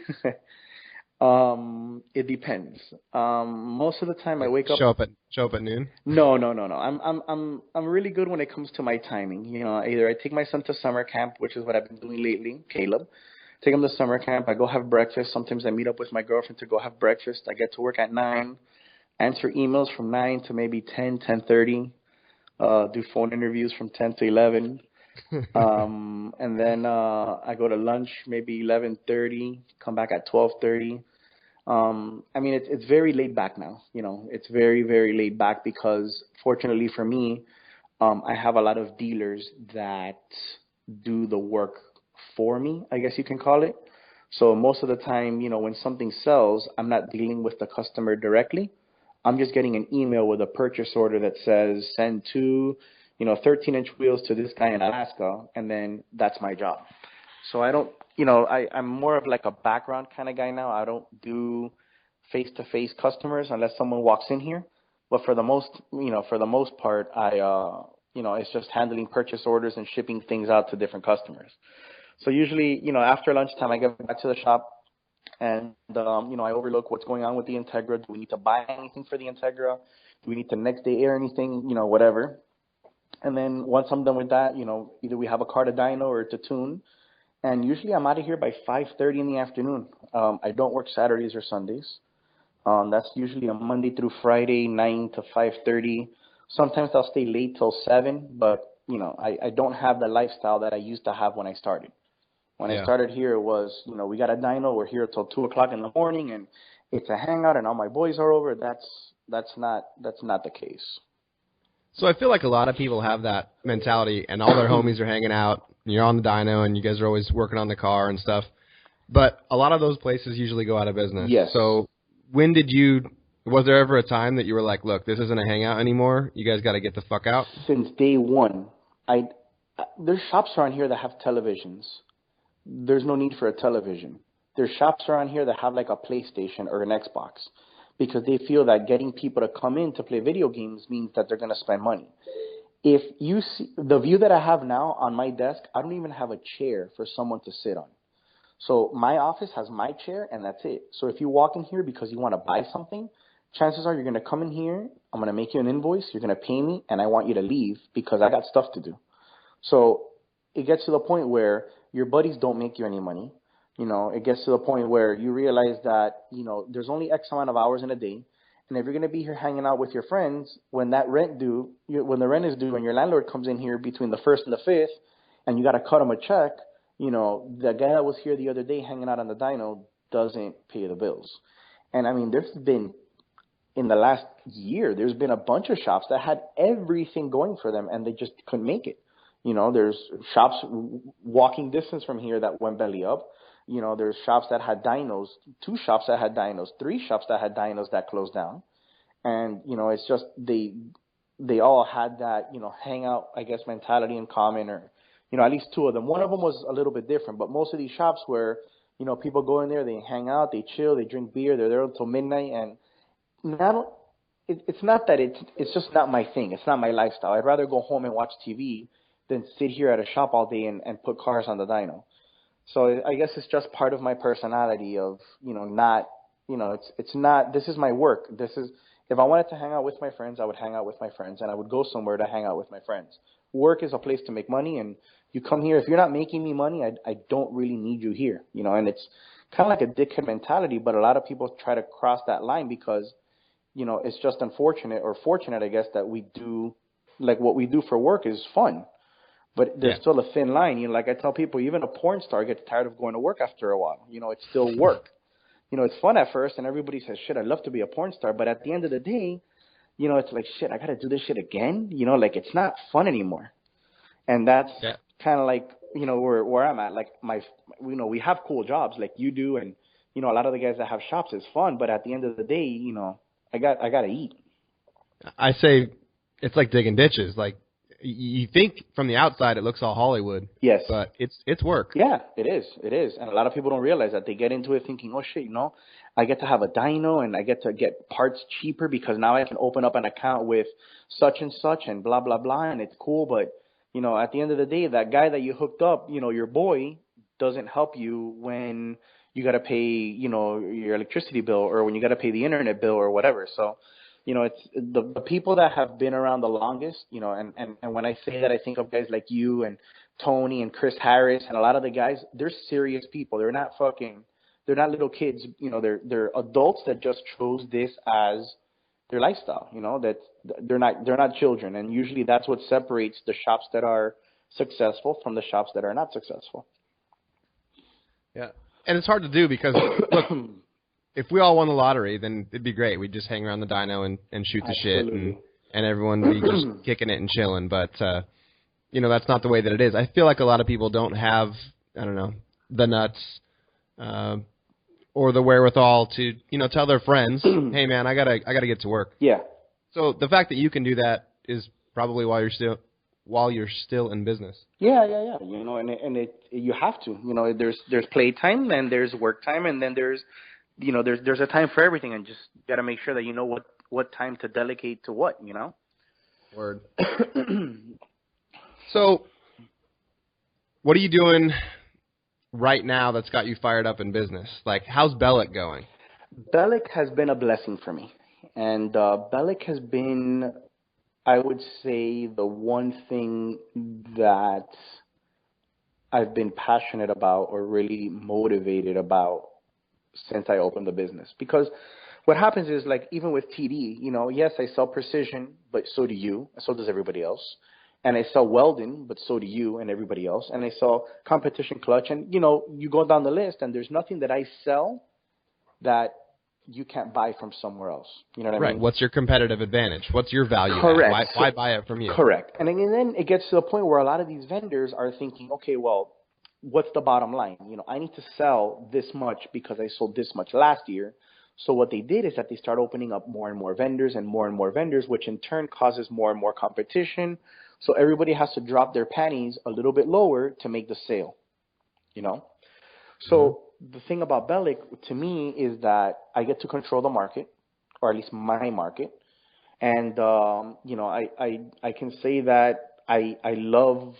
it depends. Most of the time I wake up. Show up at noon? No. I'm really good when it comes to my timing. You know, either I take my son to summer camp, which is what I've been doing lately, Caleb. Take him to summer camp. I go have breakfast. Sometimes I meet up with my girlfriend to go have breakfast. I get to work at 9, answer emails from 9 to maybe 10, 10:30. Do phone interviews from 10 to 11. And then I go to lunch maybe 11:30, come back at 12:30. I mean, it's very laid back now. You know, it's very, very laid back because fortunately for me, I have a lot of dealers that do the work for me, I guess you can call it. So most of the time, you know, when something sells, I'm not dealing with the customer directly. I'm just getting an email with a purchase order that says send 2, 13-inch wheels to this guy in Alaska, and then that's my job. So I don't, I'm more of like a background kind of guy now. I don't do face-to-face customers unless someone walks in here. But for the most part, it's just handling purchase orders and shipping things out to different customers. So usually, after lunchtime, I get back to the shop, and I overlook what's going on with the Integra. Do we need to buy anything for the Integra? Do we need to next day air anything? Whatever. And then once I'm done with that, either we have a car to dyno or to tune. And usually I'm out of here by 5:30 in the afternoon. I don't work Saturdays or Sundays. That's usually a Monday through Friday, 9 to 5:30. Sometimes I'll stay late till 7, but, I don't have the lifestyle that I used to have when I started. When I started here, it was, we got a dyno, we're here till 2 o'clock in the morning, and it's a hangout, and all my boys are over. That's not the case. So I feel like a lot of people have that mentality, and all their homies are hanging out, and you're on the dyno, and you guys are always working on the car and stuff. But a lot of those places usually go out of business. Yes. So was there ever a time that you were like, look, this isn't a hangout anymore, you guys got to get the fuck out? Since day one, there's shops around here that have televisions. There's no need for a television. There's shops around here that have like a PlayStation or an Xbox, because they feel that getting people to come in to play video games means that they're going to spend money. If you see the view that I have now on my desk, I don't even have a chair for someone to sit on. So my office has my chair, and that's it. So if you walk in here because you want to buy something, chances are you're going to come in here, I'm going to make you an invoice, you're going to pay me, and I want you to leave because I got stuff to do. So it gets to the point where your buddies don't make you any money. It gets to the point where you realize that, there's only X amount of hours in a day. And if you're going to be here hanging out with your friends, when the rent is due and your landlord comes in here between the 1st and the 5th, and you got to cut him a check, the guy that was here the other day hanging out on the dyno doesn't pay the bills. And I mean, in the last year, there's been a bunch of shops that had everything going for them, and they just couldn't make it. There's shops walking distance from here that went belly up. There's shops that had dynos, 2 shops that had dynos, 3 shops that had dynos that closed down. And, it's just they all had that, hangout, I guess, mentality in common, or, at least 2 of them. One of them was a little bit different, but most of these shops where, people go in there, they hang out, they chill, they drink beer, they're there until midnight. And it's not that it's just not my thing. It's not my lifestyle. I'd rather go home and watch TV than sit here at a shop all day and put cars on the dyno. So I guess it's just part of my personality of, it's not, this is my work. If I wanted to hang out with my friends, I would hang out with my friends, and I would go somewhere to hang out with my friends. Work is a place to make money, and you come here. If you're not making me money, I don't really need you here, and it's kind of like a dickhead mentality, but a lot of people try to cross that line because, it's just unfortunate or fortunate, I guess, that we do, like what we do for work is fun. But there's still a thin line. Like I tell people, even a porn star gets tired of going to work after a while. It's still work. It's fun at first, and everybody says, shit, I'd love to be a porn star. But at the end of the day, it's like, shit, I got to do this shit again. Like it's not fun anymore. And that's kind of like, where I'm at. Like we have cool jobs like you do. And, a lot of the guys that have shops is fun. But at the end of the day, I got to eat. I say it's like digging ditches. Like, you think from the outside it looks all Hollywood. Yes. But it's work. Yeah, it is. It is. And a lot of people don't realize that. They get into it thinking, oh, shit, I get to have a dyno and I get to get parts cheaper because now I can open up an account with such and such and blah, blah, blah, and it's cool. But, at the end of the day, that guy that you hooked up, your boy, doesn't help you when you got to pay, your electricity bill or when you got to pay the internet bill or whatever. So, it's the people that have been around the longest, and when I say that, I think of guys like you and Tony and Chris Harris and a lot of the guys, they're serious people. They're not little kids, they're adults that just chose this as their lifestyle, that they're not children. And usually that's what separates the shops that are successful from the shops that are not successful. Yeah. And it's hard to do because, look, if we all won the lottery, then it'd be great. We'd just hang around the dyno and shoot the shit, and everyone would be just kicking it and chilling. But, that's not the way that it is. I feel like a lot of people don't have, the nuts or the wherewithal to, tell their friends, hey, man, I gotta get to work. Yeah. So the fact that you can do that is probably why you're still in business. Yeah. You have to. There's playtime and there's work time, and then there's a time for everything, and just got to make sure that you know what time to delegate to what, Word. So, what are you doing right now that's got you fired up in business? Like, how's Bellic going? Bellic has been a blessing for me. And Bellic has been, I would say, the one thing that I've been passionate about or really motivated about since I opened the business. Because what happens is, like, even with TD, yes, I sell precision, but so do you, and so does everybody else. And I sell welding, but so do you and everybody else. And I sell competition clutch. And, you go down the list, and there's nothing that I sell that you can't buy from somewhere else. You know what I mean? Right. What's your competitive advantage? What's your value? Correct. Why buy it from you? Correct. And then it gets to the point where a lot of these vendors are thinking, okay, well, what's the bottom line? I need to sell this much because I sold this much last year. So what they did is that they start opening up more and more vendors, which in turn causes more and more competition. So everybody has to drop their panties a little bit lower to make the sale, So the thing about Bellic to me is that I get to control the market, or at least my market. And, I can say that I love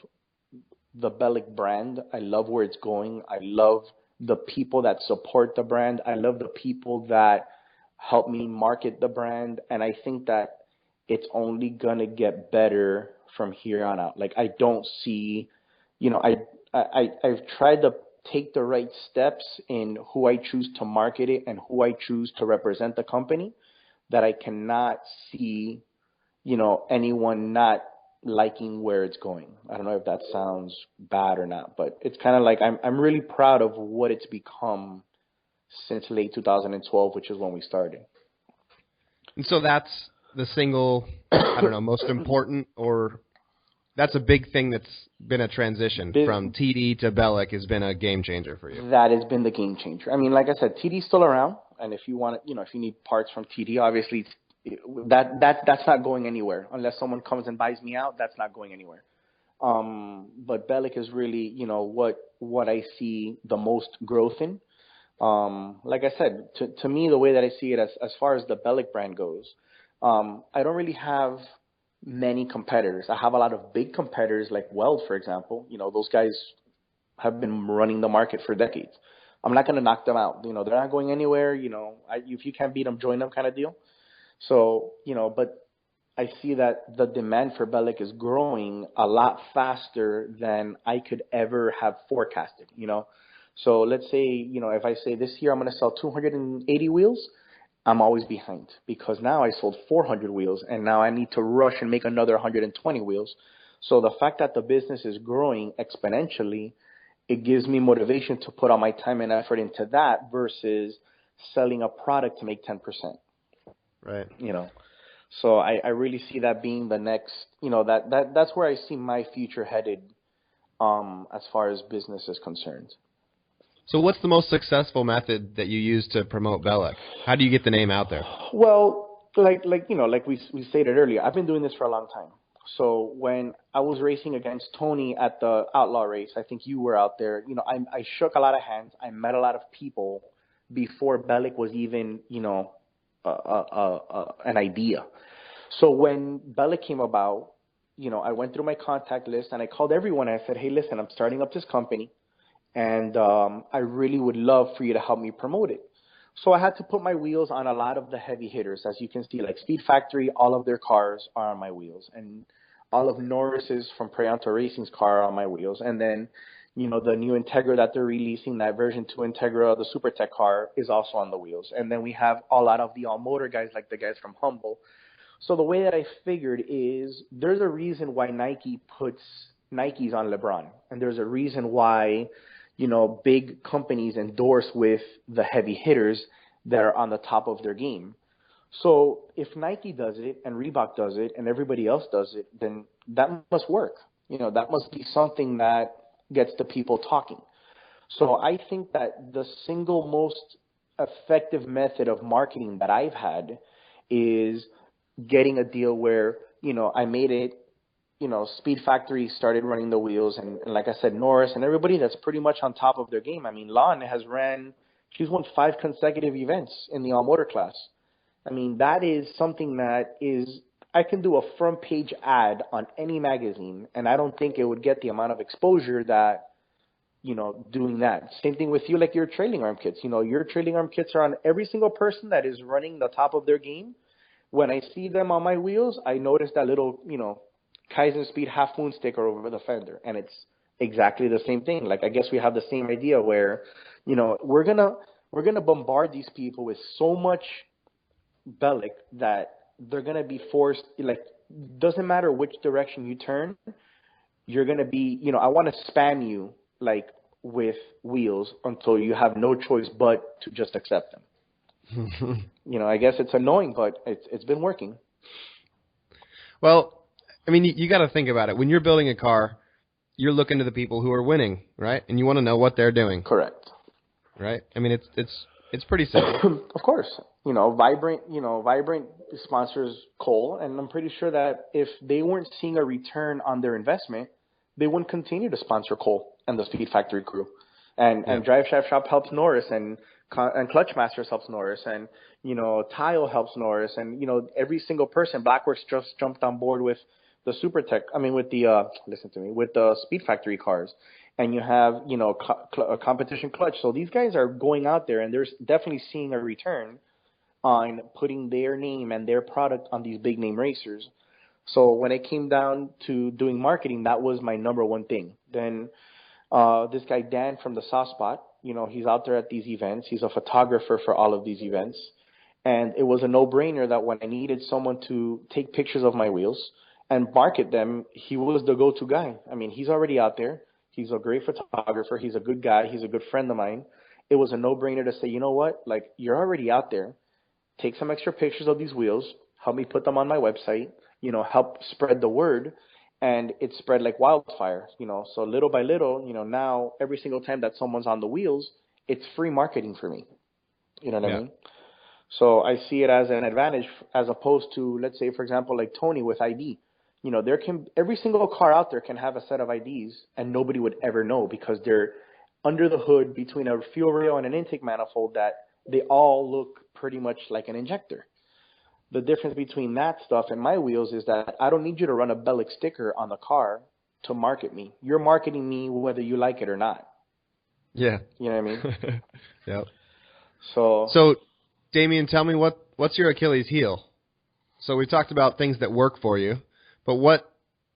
the Bellic brand. I love where it's going. I love the people that support the brand. I love the people that help me market the brand. And I think that it's only going to get better from here on out. Like, I don't see, I've tried to take the right steps in who I choose to market it and who I choose to represent the company, that I cannot see, anyone not liking where it's going. I don't know if that sounds bad or not, but it's kind of like I'm really proud of what it's become since late 2012, which is when we started. And so that's the single, I don't know, most important, or that's a big thing that's been a transition from TD to Bellic has been a game changer for you. That has been the game changer. I mean, like I said, TD's still around, and if you want, if you need parts from TD, obviously that's not going anywhere unless someone comes and buys me out. That's not going anywhere. But Bellic is really, what I see the most growth in. Like I said, to me, the way that I see it as far as the Bellic brand goes, I don't really have many competitors. I have a lot of big competitors like Weld, for example. Those guys have been running the market for decades. I'm not going to knock them out. They're not going anywhere. If you can't beat them, join them kind of deal. So, but I see that the demand for Bellic is growing a lot faster than I could ever have forecasted, So let's say, if I say this year I'm going to sell 280 wheels, I'm always behind because now I sold 400 wheels and now I need to rush and make another 120 wheels. So the fact that the business is growing exponentially, it gives me motivation to put all my time and effort into that versus selling a product to make 10%. Right. So I really see that being the next, that's where I see my future headed as far as business is concerned. So what's the most successful method that you use to promote Bellic? How do you get the name out there? Well, like we stated earlier, I've been doing this for a long time. So when I was racing against Tony at the Outlaw race, I think you were out there, I shook a lot of hands. I met a lot of people before Bellic was even, an idea. So when Bellic came about, I went through my contact list and I called everyone. I said, hey, listen, I'm starting up this company. And I really would love for you to help me promote it. So I had to put my wheels on a lot of the heavy hitters. As you can see, like Speed Factory, all of their cars are on my wheels. And all of Norris's from Preonto Racing's car are on my wheels. And then, the new Integra that they're releasing, that version 2 Integra, the SuperTech car, is also on the wheels. And then we have a lot of the all-motor guys, like the guys from Humble. So the way that I figured is there's a reason why Nike puts Nikes on LeBron. And there's a reason why big companies endorse with the heavy hitters that are on the top of their game. So if Nike does it and Reebok does it and everybody else does it, then that must work. That must be something that gets the people talking. So I think that the single most effective method of marketing that I've had is getting a deal where, I made it, Speed Factory started running the wheels, and like I said, Norris and everybody that's pretty much on top of their game. I mean, Lon she's won 5 consecutive events in the all-motor class. I mean, that is something that I can do a front page ad on any magazine, and I don't think it would get the amount of exposure that doing that. Same thing with you, like your trailing arm kits. Your trailing arm kits are on every single person that is running the top of their game. When I see them on my wheels, I notice that little, Kaizen Speed half moon sticker over the fender, and it's exactly the same thing. Like, I guess we have the same idea where, we're gonna bombard these people with so much Bellic that they're gonna be forced. Like, doesn't matter which direction you turn, you're gonna be, I want to spam you like with wheels until you have no choice but to just accept them. I guess it's annoying, but it's been working. Well, I mean, you got to think about it. When you're building a car, you're looking to the people who are winning, right? And you want to know what they're doing. Correct. Right? I mean, it's pretty simple. Of course. Vibrant sponsors Cole, and I'm pretty sure that if they weren't seeing a return on their investment, they wouldn't continue to sponsor Cole and the Speed Factory crew. And Drive Shaft Shop helps Norris, and Clutch Masters helps Norris, and Tile helps Norris, and every single person. Blackworks just jumped on board with the with the Speed Factory cars, and you have a competition Clutch. So these guys are going out there, and they're definitely seeing a return on putting their name and their product on these big name racers. So when it came down to doing marketing, that was my number one thing. Then this guy Dan from the Soft Spot, he's out there at these events. He's a photographer for all of these events. And it was a no-brainer that when I needed someone to take pictures of my wheels and market them, he was the go-to guy. I mean, he's already out there. He's a great photographer. He's a good guy. He's a good friend of mine. It was a no-brainer to say, you know what? Like, you're already out there. Take some extra pictures of these wheels. Help me put them on my website. Help spread the word. And it spread like wildfire, So little by little, now every single time that someone's on the wheels, it's free marketing for me. You know what I mean? So I see it as an advantage as opposed to, let's say, for example, like Tony with ID. Every single car out there can have a set of IDs and nobody would ever know because they're under the hood between a fuel rail and an intake manifold that they all look pretty much like an injector. The difference between that stuff and my wheels is that I don't need you to run a Bellic sticker on the car to market me. You're marketing me whether you like it or not. Yeah. You know what I mean? Yep. So, Damian, tell me what's your Achilles heel? So we've talked about things that work for you, but what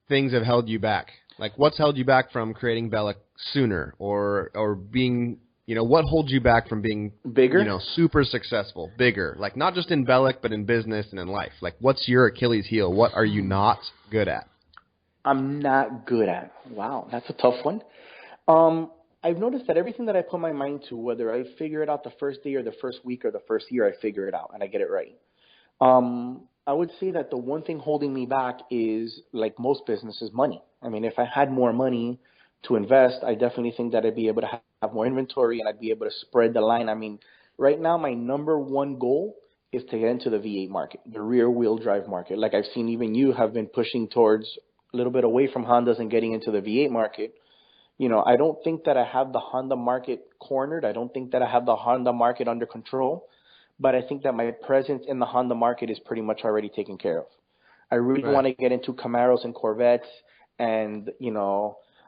things have held you back? Like, what's held you back from creating Bellic sooner or being, what holds you back from being bigger, super successful, bigger, like not just in Bellic, but in business and in life? Like, what's your Achilles heel? What are you not good at? I'm not good at. Wow, that's a tough one. I've noticed that everything that I put my mind to, whether I figure it out the first day or the first week or the first year, I figure it out and I get it right. I would say that the one thing holding me back is, like most businesses, money. I mean, if I had more money to invest, I definitely think that I'd be able to have more inventory and I'd be able to spread the line. I mean, right now, my number one goal is to get into the V8 market, the rear wheel drive market. Like I've seen even you have been pushing towards a little bit away from Hondas and getting into the V8 market. I don't think that I have the Honda market cornered. I don't think that I have the Honda market under control. But I think that my presence in the Honda market is pretty much already taken care of. I really want to get into Camaros and Corvettes and,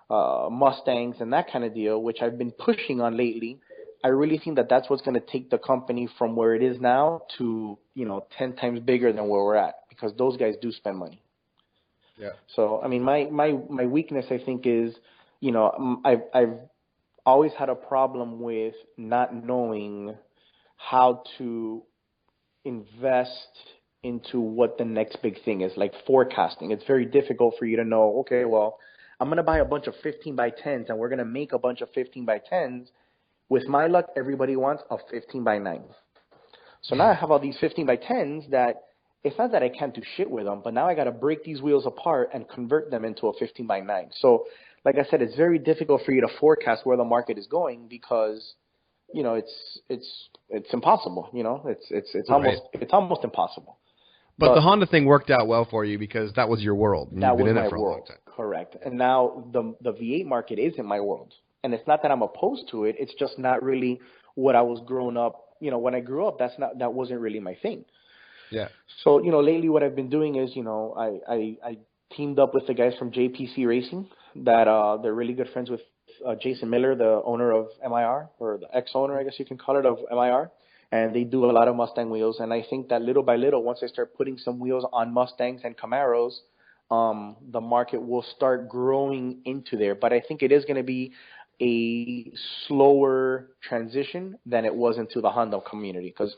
Mustangs and that kind of deal, which I've been pushing on lately. I really think that that's what's going to take the company from where it is now to, 10 times bigger than where we're at, because those guys do spend money. Yeah. So, I mean, my weakness, I think, is, I've always had a problem with not knowing how to invest into what the next big thing is, like forecasting. It's very difficult for you to know, okay, well, I'm going to buy a bunch of 15 by 10s and we're going to make a bunch of 15 by 10s. With my luck, everybody wants a 15 by 9. So now I have all these 15 by 10s that it's not that I can't do shit with them, but now I got to break these wheels apart and convert them into a 15 by 9. So like I said, it's very difficult for you to forecast where the market is going because it's impossible. It's almost impossible. But the Honda thing worked out well for you because that was your world. And that you've been was in it my for a world, long time. correct. And now the V8 market isn't my world, and it's not that I'm opposed to it. It's just not really what I was growing up. When I grew up, that wasn't really my thing. Yeah. So lately what I've been doing is I teamed up with the guys from JPC Racing that they're really good friends with Jason Miller, the owner of MIR, or the ex-owner, I guess you can call it, of MIR. And they do a lot of Mustang wheels. And I think that little by little, once they start putting some wheels on Mustangs and Camaros, the market will start growing into there. But I think it is going to be a slower transition than it was into the Honda community. Because,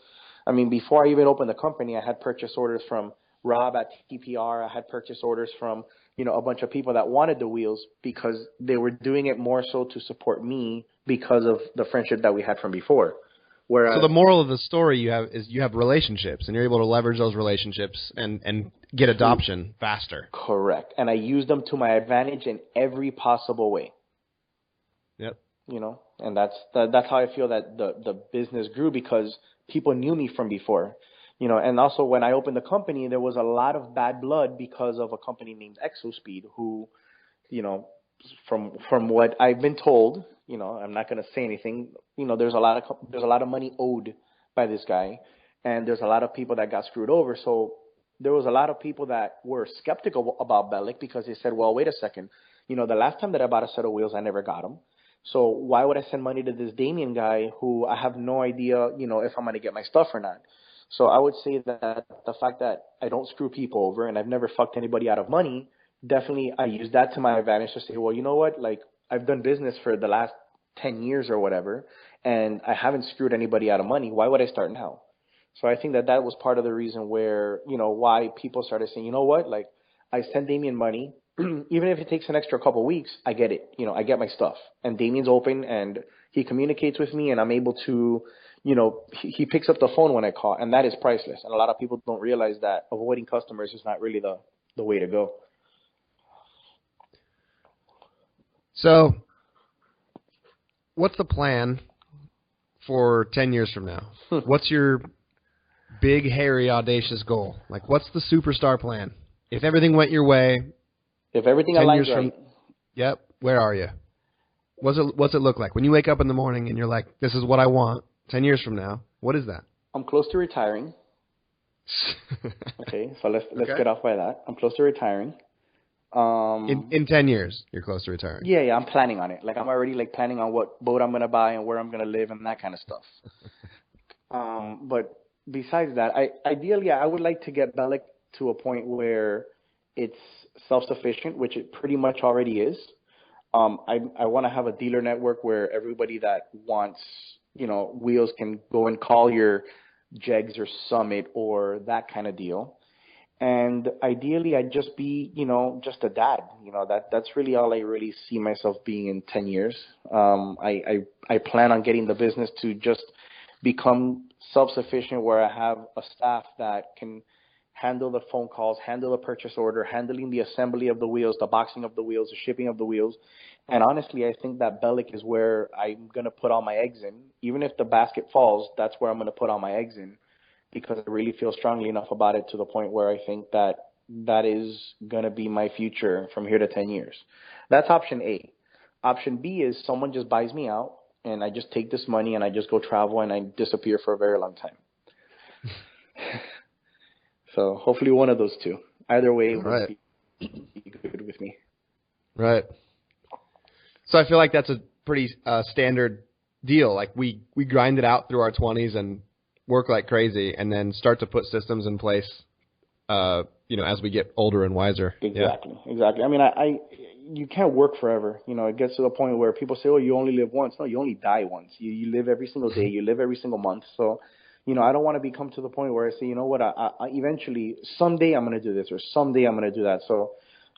I mean, before I even opened the company, I had purchase orders from Rob at TPR. I had purchase orders from, a bunch of people that wanted the wheels because they were doing it more so to support me because of the friendship that we had from before. Whereas, so the moral of the story you have relationships, and you're able to leverage those relationships and get adoption faster. Correct. And I use them to my advantage in every possible way. Yep. And that's how I feel that the business grew, because people knew me from before. And also when I opened the company, there was a lot of bad blood because of a company named ExoSpeed, who, from what I've been told, I'm not going to say anything. There's a lot of money owed by this guy, and there's a lot of people that got screwed over. So there was a lot of people that were skeptical about Bellic because they said, well, wait a second. The last time that I bought a set of wheels, I never got them. So why would I send money to this Damian guy who I have no idea, if I'm going to get my stuff or not? So I would say that the fact that I don't screw people over and I've never fucked anybody out of money, definitely I use that to my advantage to say, well, you know what? Like, I've done business for the last 10 years or whatever, and I haven't screwed anybody out of money. Why would I start now? So I think that was part of the reason where, why people started saying, you know what? Like, I send Damian money. Even if it takes an extra couple of weeks, I get it. I get my stuff. And Damian's open and he communicates with me, and I'm able to, he picks up the phone when I call, and that is priceless. And a lot of people don't realize that avoiding customers is not really the way to go. So, what's the plan for 10 years from now? What's your big, hairy, audacious goal? Like, what's the superstar plan? If everything went your way, if everything aligns right. Yep, where are you? What's it look like? When you wake up in the morning and you're like, this is what I want 10 years from now, what is that? I'm close to retiring. Okay, so let's get off by that. I'm close to retiring. In 10 years, you're close to retiring. Yeah, I'm planning on it. Like, I'm already planning on what boat I'm gonna buy and where I'm gonna live and that kind of stuff. But besides that, ideally I would like to get Bellic to a point where it's self-sufficient, which it pretty much already is. I want to have a dealer network where everybody that wants, wheels can go and call your Jegs or Summit or that kind of deal. And ideally, I'd just be, just a dad. That's really all I really see myself being in 10 years. I plan on getting the business to just become self-sufficient, where I have a staff that can handle the phone calls, handle the purchase order, handling the assembly of the wheels, the boxing of the wheels, the shipping of the wheels. And honestly, I think that Bellic is where I'm going to put all my eggs in. Even if the basket falls, that's where I'm going to put all my eggs in, because I really feel strongly enough about it to the point where I think that is going to be my future from here to 10 years. That's option A. Option B is someone just buys me out and I just take this money and I just go travel and I disappear for a very long time. So hopefully one of those two. Either way would be good with me. Right. So I feel like that's a pretty standard deal. Like we grind it out through our 20s and work like crazy, and then start to put systems in place, as we get older and wiser. Exactly. I mean, you can't work forever. It gets to the point where people say, oh, you only live once. No, you only die once. You live every single day. You live every single month. So, I don't want to become to the point where I say, you know what, I eventually, someday I'm going to do this, or someday I'm going to do that. So,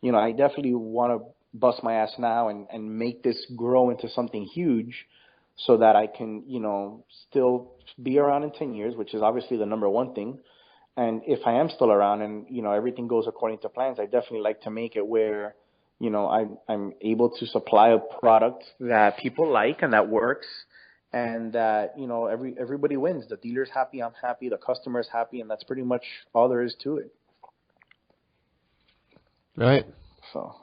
I definitely want to bust my ass now and make this grow into something huge, so that I can, still be around in 10 years, which is obviously the number one thing. And if I am still around and, everything goes according to plans, I definitely like to make it where, I'm able to supply a product that people like and that works, and that, everybody wins. The dealer's happy, I'm happy, the customer's happy, and that's pretty much all there is to it. Right. So.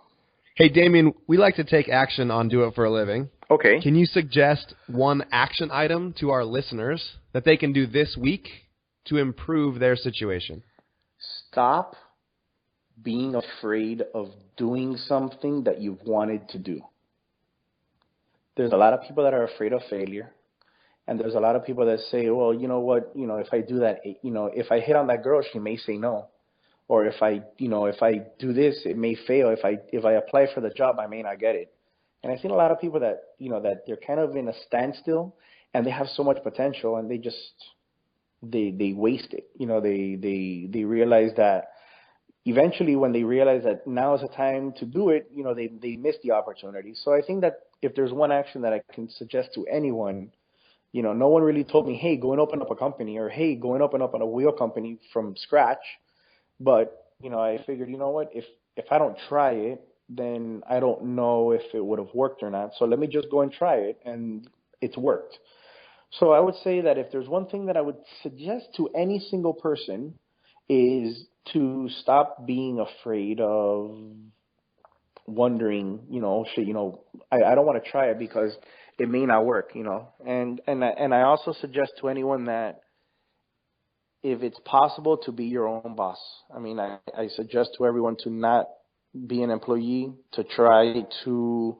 Hey, Damian, we like to take action on Do It for a Living. Okay. Can you suggest one action item to our listeners that they can do this week to improve their situation? Stop being afraid of doing something that you've wanted to do. there's a lot of people that are afraid of failure. And there's a lot of people that say, well, you know what, if I do that, if I hit on that girl, she may say no. Or if I do this, it may fail. If I apply for the job, I may not get it. And I've seen a lot of people that, that they're kind of in a standstill and they have so much potential and they just, they waste it. They realize that eventually when they realize that now is the time to do it, they miss the opportunity. So I think that if there's one action that I can suggest to anyone, no one really told me, hey, go and open up a company, or hey, go and open up a wheel company from scratch. But, I figured, what, if I don't try it, then I don't know if it would have worked or not. So let me just go and try it, and it's worked. So I would say that if there's one thing that I would suggest to any single person is to stop being afraid of wondering, I don't want to try it because it may not work, And I also suggest to anyone that if it's possible to be your own boss. I mean, I suggest to everyone to not be an employee, to try to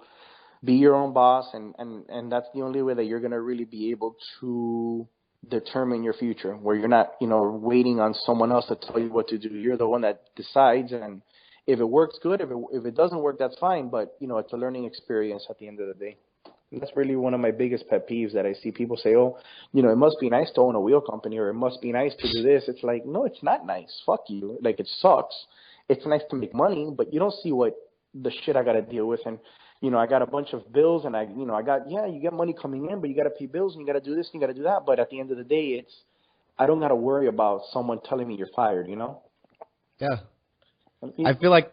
be your own boss, and that's the only way that you're going to really be able to determine your future, where you're not, waiting on someone else to tell you what to do. You're the one that decides, and if it works, good. If it doesn't work, that's fine, but, it's a learning experience at the end of the day. And that's really one of my biggest pet peeves that I see people say, oh, it must be nice to own a wheel company, or it must be nice to do this. It's like, no, it's not nice. Fuck you. Like, it sucks. It's nice to make money, but you don't see what the shit I got to deal with. And, I got a bunch of bills, and you get money coming in, but you got to pay bills, and you got to do this, and you got to do that. But at the end of the day, I don't got to worry about someone telling me you're fired, Yeah. I feel like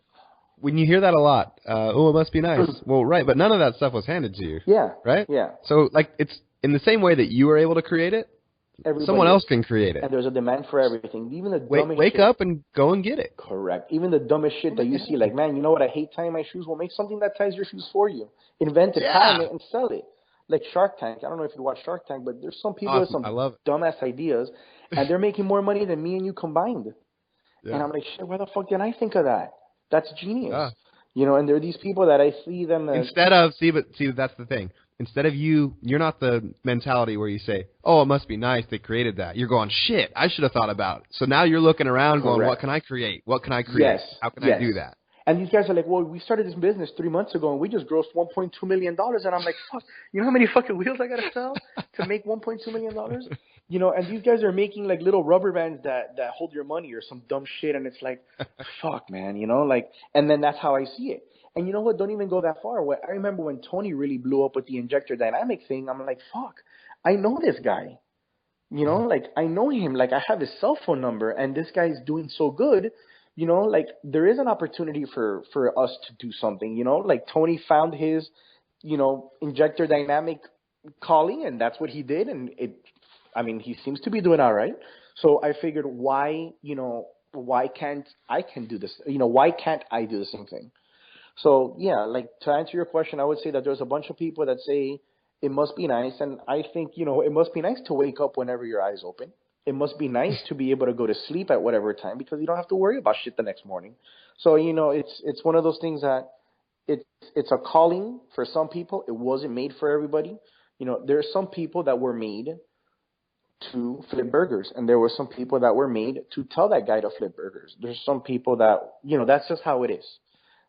when you hear that a lot, it must be nice. Well, right, but none of that stuff was handed to you. Yeah. Right? Yeah. So, it's in the same way that you were able to create it, someone else can create it. And there's a demand for everything. Even the dumbest wake shit. up and go and get it. Correct. Even the dumbest shit that you see, like, man, you know what? I hate tying my shoes. Well, make something that ties your shoes for you. Invent it, tie it, and sell it. Like Shark Tank. I don't know if you watch Shark Tank, but there's some people with some dumbass ideas, and they're making more money than me and you combined. Yeah. And I'm like, shit, why the fuck didn't I think of that? That's genius. Yeah. And there are these people that I see them as... that's the thing. Instead of you're not the mentality where you say, oh, it must be nice they created that. You're going, shit, I should have thought about it. So now you're looking around going, what can I create? What can I create? Yes. How can I do that? And these guys are like, well, we started this business 3 months ago, and we just grossed $1.2 million. And I'm like, fuck, you know how many fucking wheels I got to sell to make $1.2 million? And these guys are making, like, little rubber bands that hold your money or some dumb shit. And it's like, fuck, man, and then that's how I see it. And you know what? Don't even go that far. I remember when Tony really blew up with the injector dynamic thing. I'm like, fuck, I know this guy. I know him. Like, I have his cell phone number, and this guy's doing so good. There is an opportunity for us to do something. Like Tony found his, injector dynamic calling, and that's what he did. And he seems to be doing all right. So I figured, why can't I do this? Why can't I do the same thing? So, yeah, like, to answer your question, I would say that there's a bunch of people that say it must be nice. And I think, it must be nice to wake up whenever your eyes open. It must be nice to be able to go to sleep at whatever time because you don't have to worry about shit the next morning. So, it's one of those things that it's a calling for some people. It wasn't made for everybody. There are some people that were made to flip burgers, and there were some people that were made to tell that guy to flip burgers. There's some people that, that's just how it is.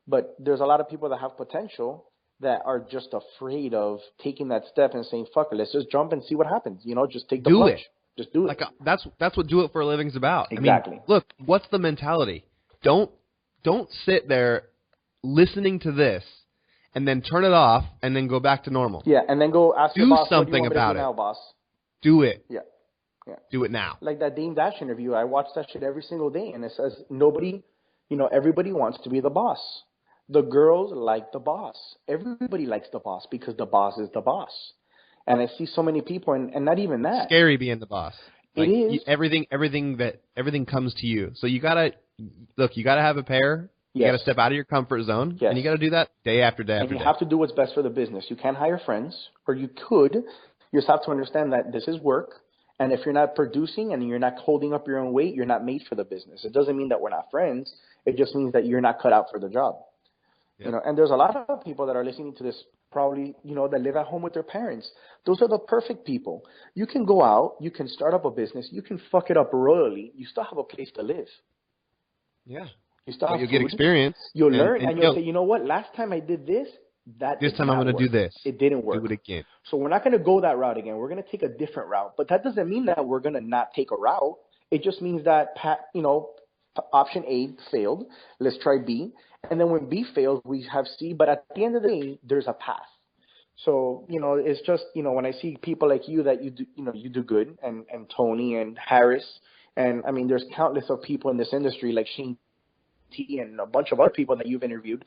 But there's a lot of people that have potential that are just afraid of taking that step and saying, fuck it, let's just jump and see what happens. Just take the plunge. Just do it. That's what do it for a living's about. Exactly. I mean, look, what's the mentality? Don't sit there listening to this and then turn it off and then go back to normal. Yeah, and then go ask your boss, something what do you want about me to do now, boss? Do it. Yeah. Do it now. Like that Dame Dash interview, I watch that shit every single day, and it says everybody wants to be the boss. The girls like the boss. Everybody likes the boss because the boss is the boss. And I see so many people, and not even that. Scary being the boss. Like, it is. Everything comes to you. So you gotta have a pair. You gotta step out of your comfort zone, and you gotta do that day after day after day. And you have to do what's best for the business. You can't hire friends, or you could. You just have to understand that this is work. And if you're not producing and you're not holding up your own weight, you're not made for the business. It doesn't mean that we're not friends. It just means that you're not cut out for the job. You know, and there's a lot of people that are listening to this probably, you know, that live at home with their parents. Those are the perfect people. You can go out, you can start up a business, you can fuck it up royally. You still have a place to live. Yeah. You still have you'll food. get experience. You'll learn, and you'll say, you know what? Last time I did this, this time I'm going to do this. It didn't work. Do it again. So we're not going to go that route again. We're going to take a different route. But that doesn't mean that we're going to not take a route. It just means that, you know, option A failed. Let's try B. And then when B fails, we have C. But at the end of the day, there's a path. So, you know, it's just, you know, when I see people like you that you do good, and Tony and Harris, and I mean, there's countless of people in this industry like Shane T and a bunch of other people that you've interviewed.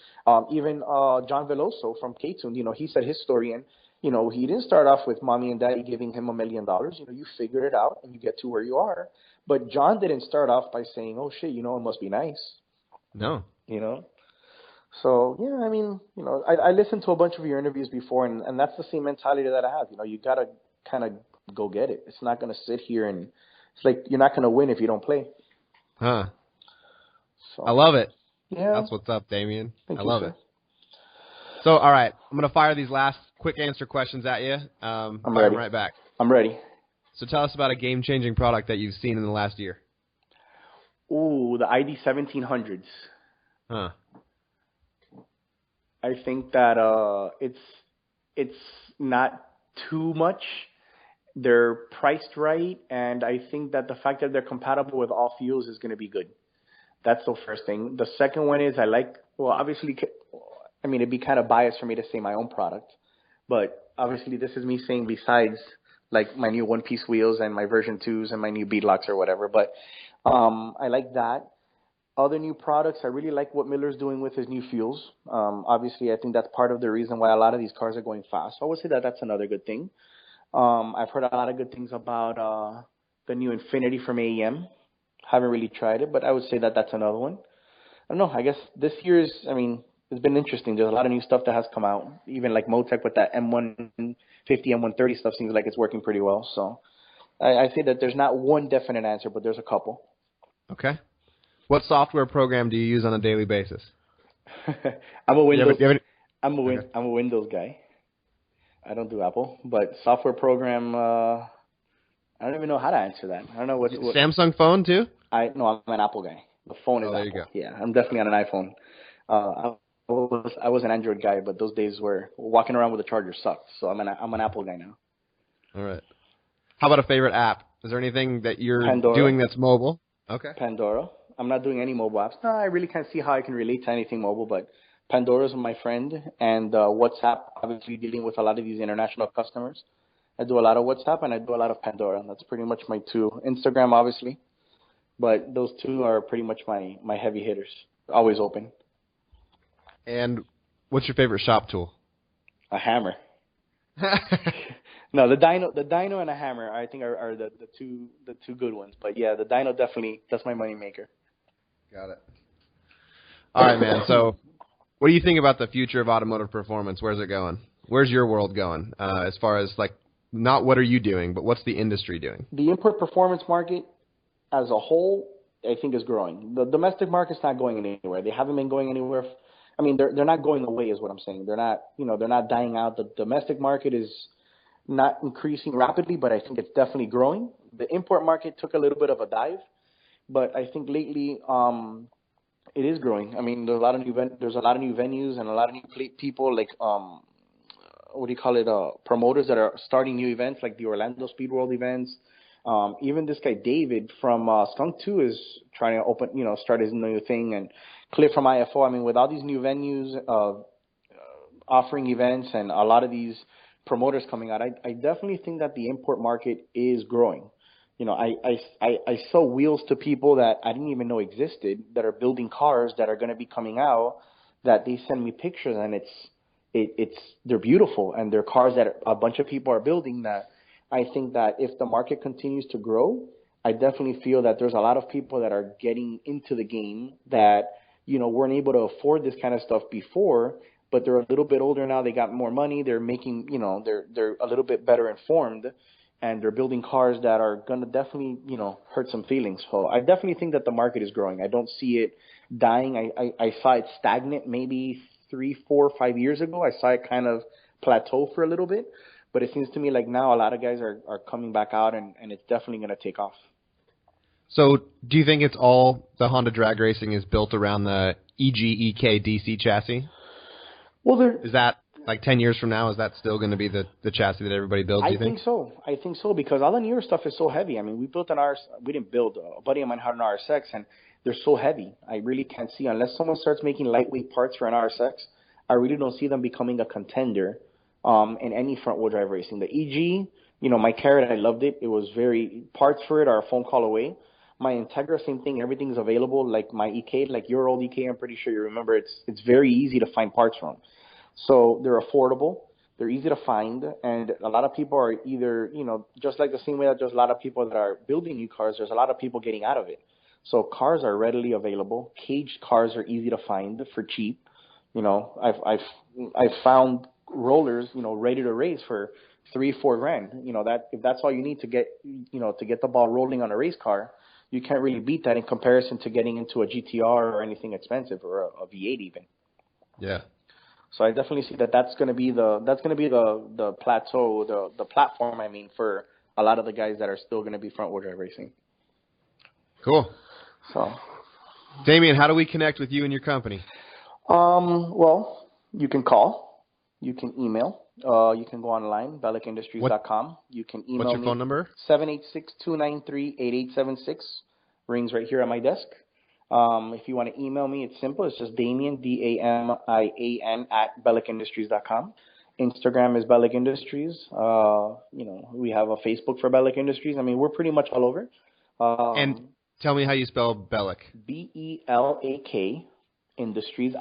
Even John Veloso from K-Tune, you know, he said his story, and, you know, he didn't start off with mommy and daddy giving him $1 million. You know, you figured it out and you get to where you are. But John didn't start off by saying, oh, shit, you know, it must be nice. No. You know? So, yeah, I mean, you know, I listened to a bunch of your interviews before, and that's the same mentality that I have. You know, you got to kind of go get it. It's not going to sit here and it's like you're not going to win if you don't play. Huh. So, I love it. Yeah. That's what's up, Damian. Thank I you, love sir. it. So, all right, I'm going to fire these last quick answer questions at you. I'm fire ready. them right back. I'm ready. So tell us about a game-changing product that you've seen in the last year. Ooh, the ID 1700s. Huh. I think that it's not too much. They're priced right, and I think that the fact that they're compatible with all fuels is going to be good. That's the first thing. The second one is obviously, I mean, it'd be kind of biased for me to say my own product, but obviously this is me saying besides like my new one-piece wheels and my version 2s and my new bead locks or whatever, but I like that. Other new products, I really like what Miller's doing with his new fuels. Obviously, I think that's part of the reason why a lot of these cars are going fast. So I would say that that's another good thing. I've heard a lot of good things about the new Infinity from AEM. Haven't really tried it, but I would say that that's another one. I don't know. I guess this year's, I mean, it's been interesting. There's a lot of new stuff that has come out. Even like Motec with that M150, M130 stuff seems like it's working pretty well. So I say that there's not one definite answer, but there's a couple. Okay. What software program do you use on a daily basis? I'm a Windows. I'm a Windows guy. I don't do Apple, but software program. I don't even know how to answer that. I don't know what Samsung phone too. I'm an Apple guy. The phone is there Apple. You go. Yeah, I'm definitely on an iPhone. I was an Android guy, but those days where walking around with a charger sucked. So I'm an Apple guy now. All right. How about a favorite app? Is there anything that you're Pandora. doing that's mobile? Okay. Pandora. I'm not doing any mobile apps. No, I really can't see how I can relate to anything mobile, but Pandora's my friend, and WhatsApp, obviously dealing with a lot of these international customers. I do a lot of WhatsApp, and I do a lot of Pandora. That's pretty much my two. Instagram, obviously, but those two are pretty much my heavy hitters. Always open. And what's your favorite shop tool? A hammer. No, the dyno and a hammer, I think are the two good ones. But yeah, the dyno definitely, that's my money maker. Got it. All right, man. So, what do you think about the future of automotive performance? Where's it going? Where's your world going? As far as like, not what are you doing, but what's the industry doing? The import performance market as a whole, I think, is growing. The domestic market's not going anywhere. They haven't been going anywhere. I mean, they're not going away, is what I'm saying. They're not dying out. The domestic market is not increasing rapidly, but I think it's definitely growing. The import market took a little bit of a dive, but I think lately it is growing. I mean, there's a lot of new venues and a lot of new people like promoters that are starting new events like the Orlando Speed World events. Even this guy David from Skunk 2 is trying to start his new thing, and Cliff from IFO. I mean, with all these new venues offering events and a lot of these promoters coming out, I definitely think that the import market is growing. You know, I sell wheels to people that I didn't even know existed that are building cars that are going to be coming out, that they send me pictures, and they're beautiful, and they're cars that a bunch of people are building. That I think that if the market continues to grow, I definitely feel that there's a lot of people that are getting into the game that, you know, weren't able to afford this kind of stuff before, but they're a little bit older now. They got more money. They're making, you know, they're a little bit better informed, and they're building cars that are going to definitely, you know, hurt some feelings. So I definitely think that the market is growing. I don't see it dying. I saw it stagnant maybe 3, 4, 5 years ago. I saw it kind of plateau for a little bit, but it seems to me like now a lot of guys are coming back out, and it's definitely going to take off. So do you think it's all the Honda drag racing is built around the EG EK DC chassis? Well, is that like 10 years from now, is that still going to be the chassis that everybody builds, do you think? I think so, because all the newer stuff is so heavy. I mean, we didn't build, a buddy of mine had an RSX, and they're so heavy. I really can't see, unless someone starts making lightweight parts for an RSX, I really don't see them becoming a contender in any front-wheel drive racing. The EG, my Carrot, I loved it. It was parts for it are a phone call away. My Integra, same thing. Everything's available. Like my EK, like your old EK, I'm pretty sure you remember. It's very easy to find parts from. So they're affordable, they're easy to find, and a lot of people are either, just like the same way that there's a lot of people that are building new cars, there's a lot of people getting out of it. So cars are readily available. Caged cars are easy to find for cheap. I've found rollers, ready to race for $3-4 grand. If that's all you need to get the ball rolling on a race car, you can't really beat that in comparison to getting into a GTR or anything expensive, or a V8 even. Yeah. So I definitely see that's going to be the plateau, the platform, for a lot of the guys that are still going to be front wheel drive racing. Cool. So, Damian, how do we connect with you and your company? Well, you can call, you can email, you can go online, BellicIndustries.com. You can email me. What's your phone number? 786-293-8876. Rings right here at my desk. If you want to email me, it's simple. It's just Damian, Damian @BellicIndustries.com. Instagram is Bellic Industries. We have a Facebook for Bellic Industries. I mean, we're pretty much all over. And tell me how you spell Bellic. Belak Industries,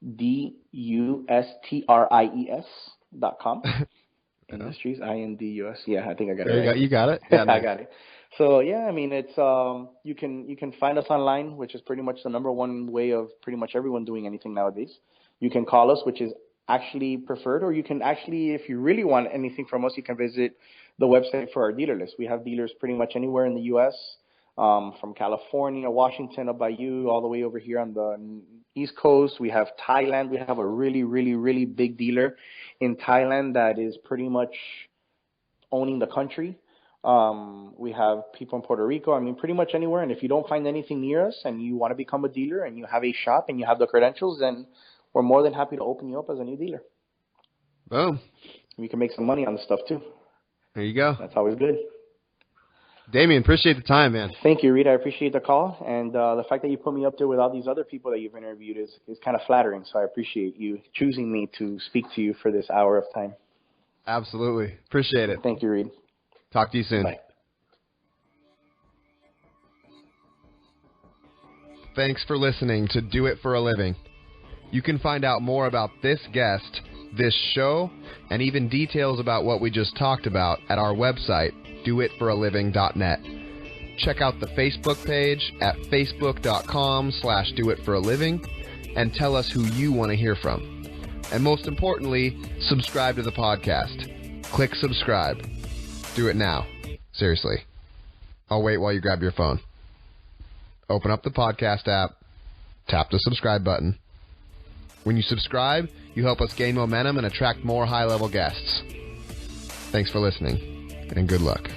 INDUSTRIES.com. Industries, INDUS. Yeah, I think I got it right. You got it? Yeah, nice. I got it. So yeah, I mean, it's you can find us online, which is pretty much the number one way of pretty much everyone doing anything nowadays. You can call us, which is actually preferred, or you can actually, if you really want anything from us, you can visit the website for our dealer list. We have dealers pretty much anywhere in the U.S., from California, Washington, up by you, all the way over here on the East Coast. We have Thailand. We have a really, really, really big dealer in Thailand that is pretty much owning the country. We have people in Puerto Rico. I mean, pretty much anywhere. And if you don't find anything near us and you want to become a dealer and you have a shop and you have the credentials, then we're more than happy to open you up as a new dealer. Boom. We can make some money on the stuff too. There you go. That's always good. Damian, appreciate the time, man. Thank you, Reed. I appreciate the call. And the fact that you put me up there with all these other people that you've interviewed is kind of flattering. So I appreciate you choosing me to speak to you for this hour of time. Absolutely. Appreciate it. Thank you, Reed. Talk to you soon. Bye. Thanks for listening to Do It for a Living. You can find out more about this guest, this show, and even details about what we just talked about at our website, doitforaliving.net. Check out the Facebook page at facebook.com/doitforaliving and tell us who you want to hear from. And most importantly, subscribe to the podcast. Click subscribe. Do it now. Seriously. I'll wait while you grab your phone. Open up the podcast app. Tap the subscribe button. When you subscribe, you help us gain momentum and attract more high-level guests. Thanks for listening, and good luck.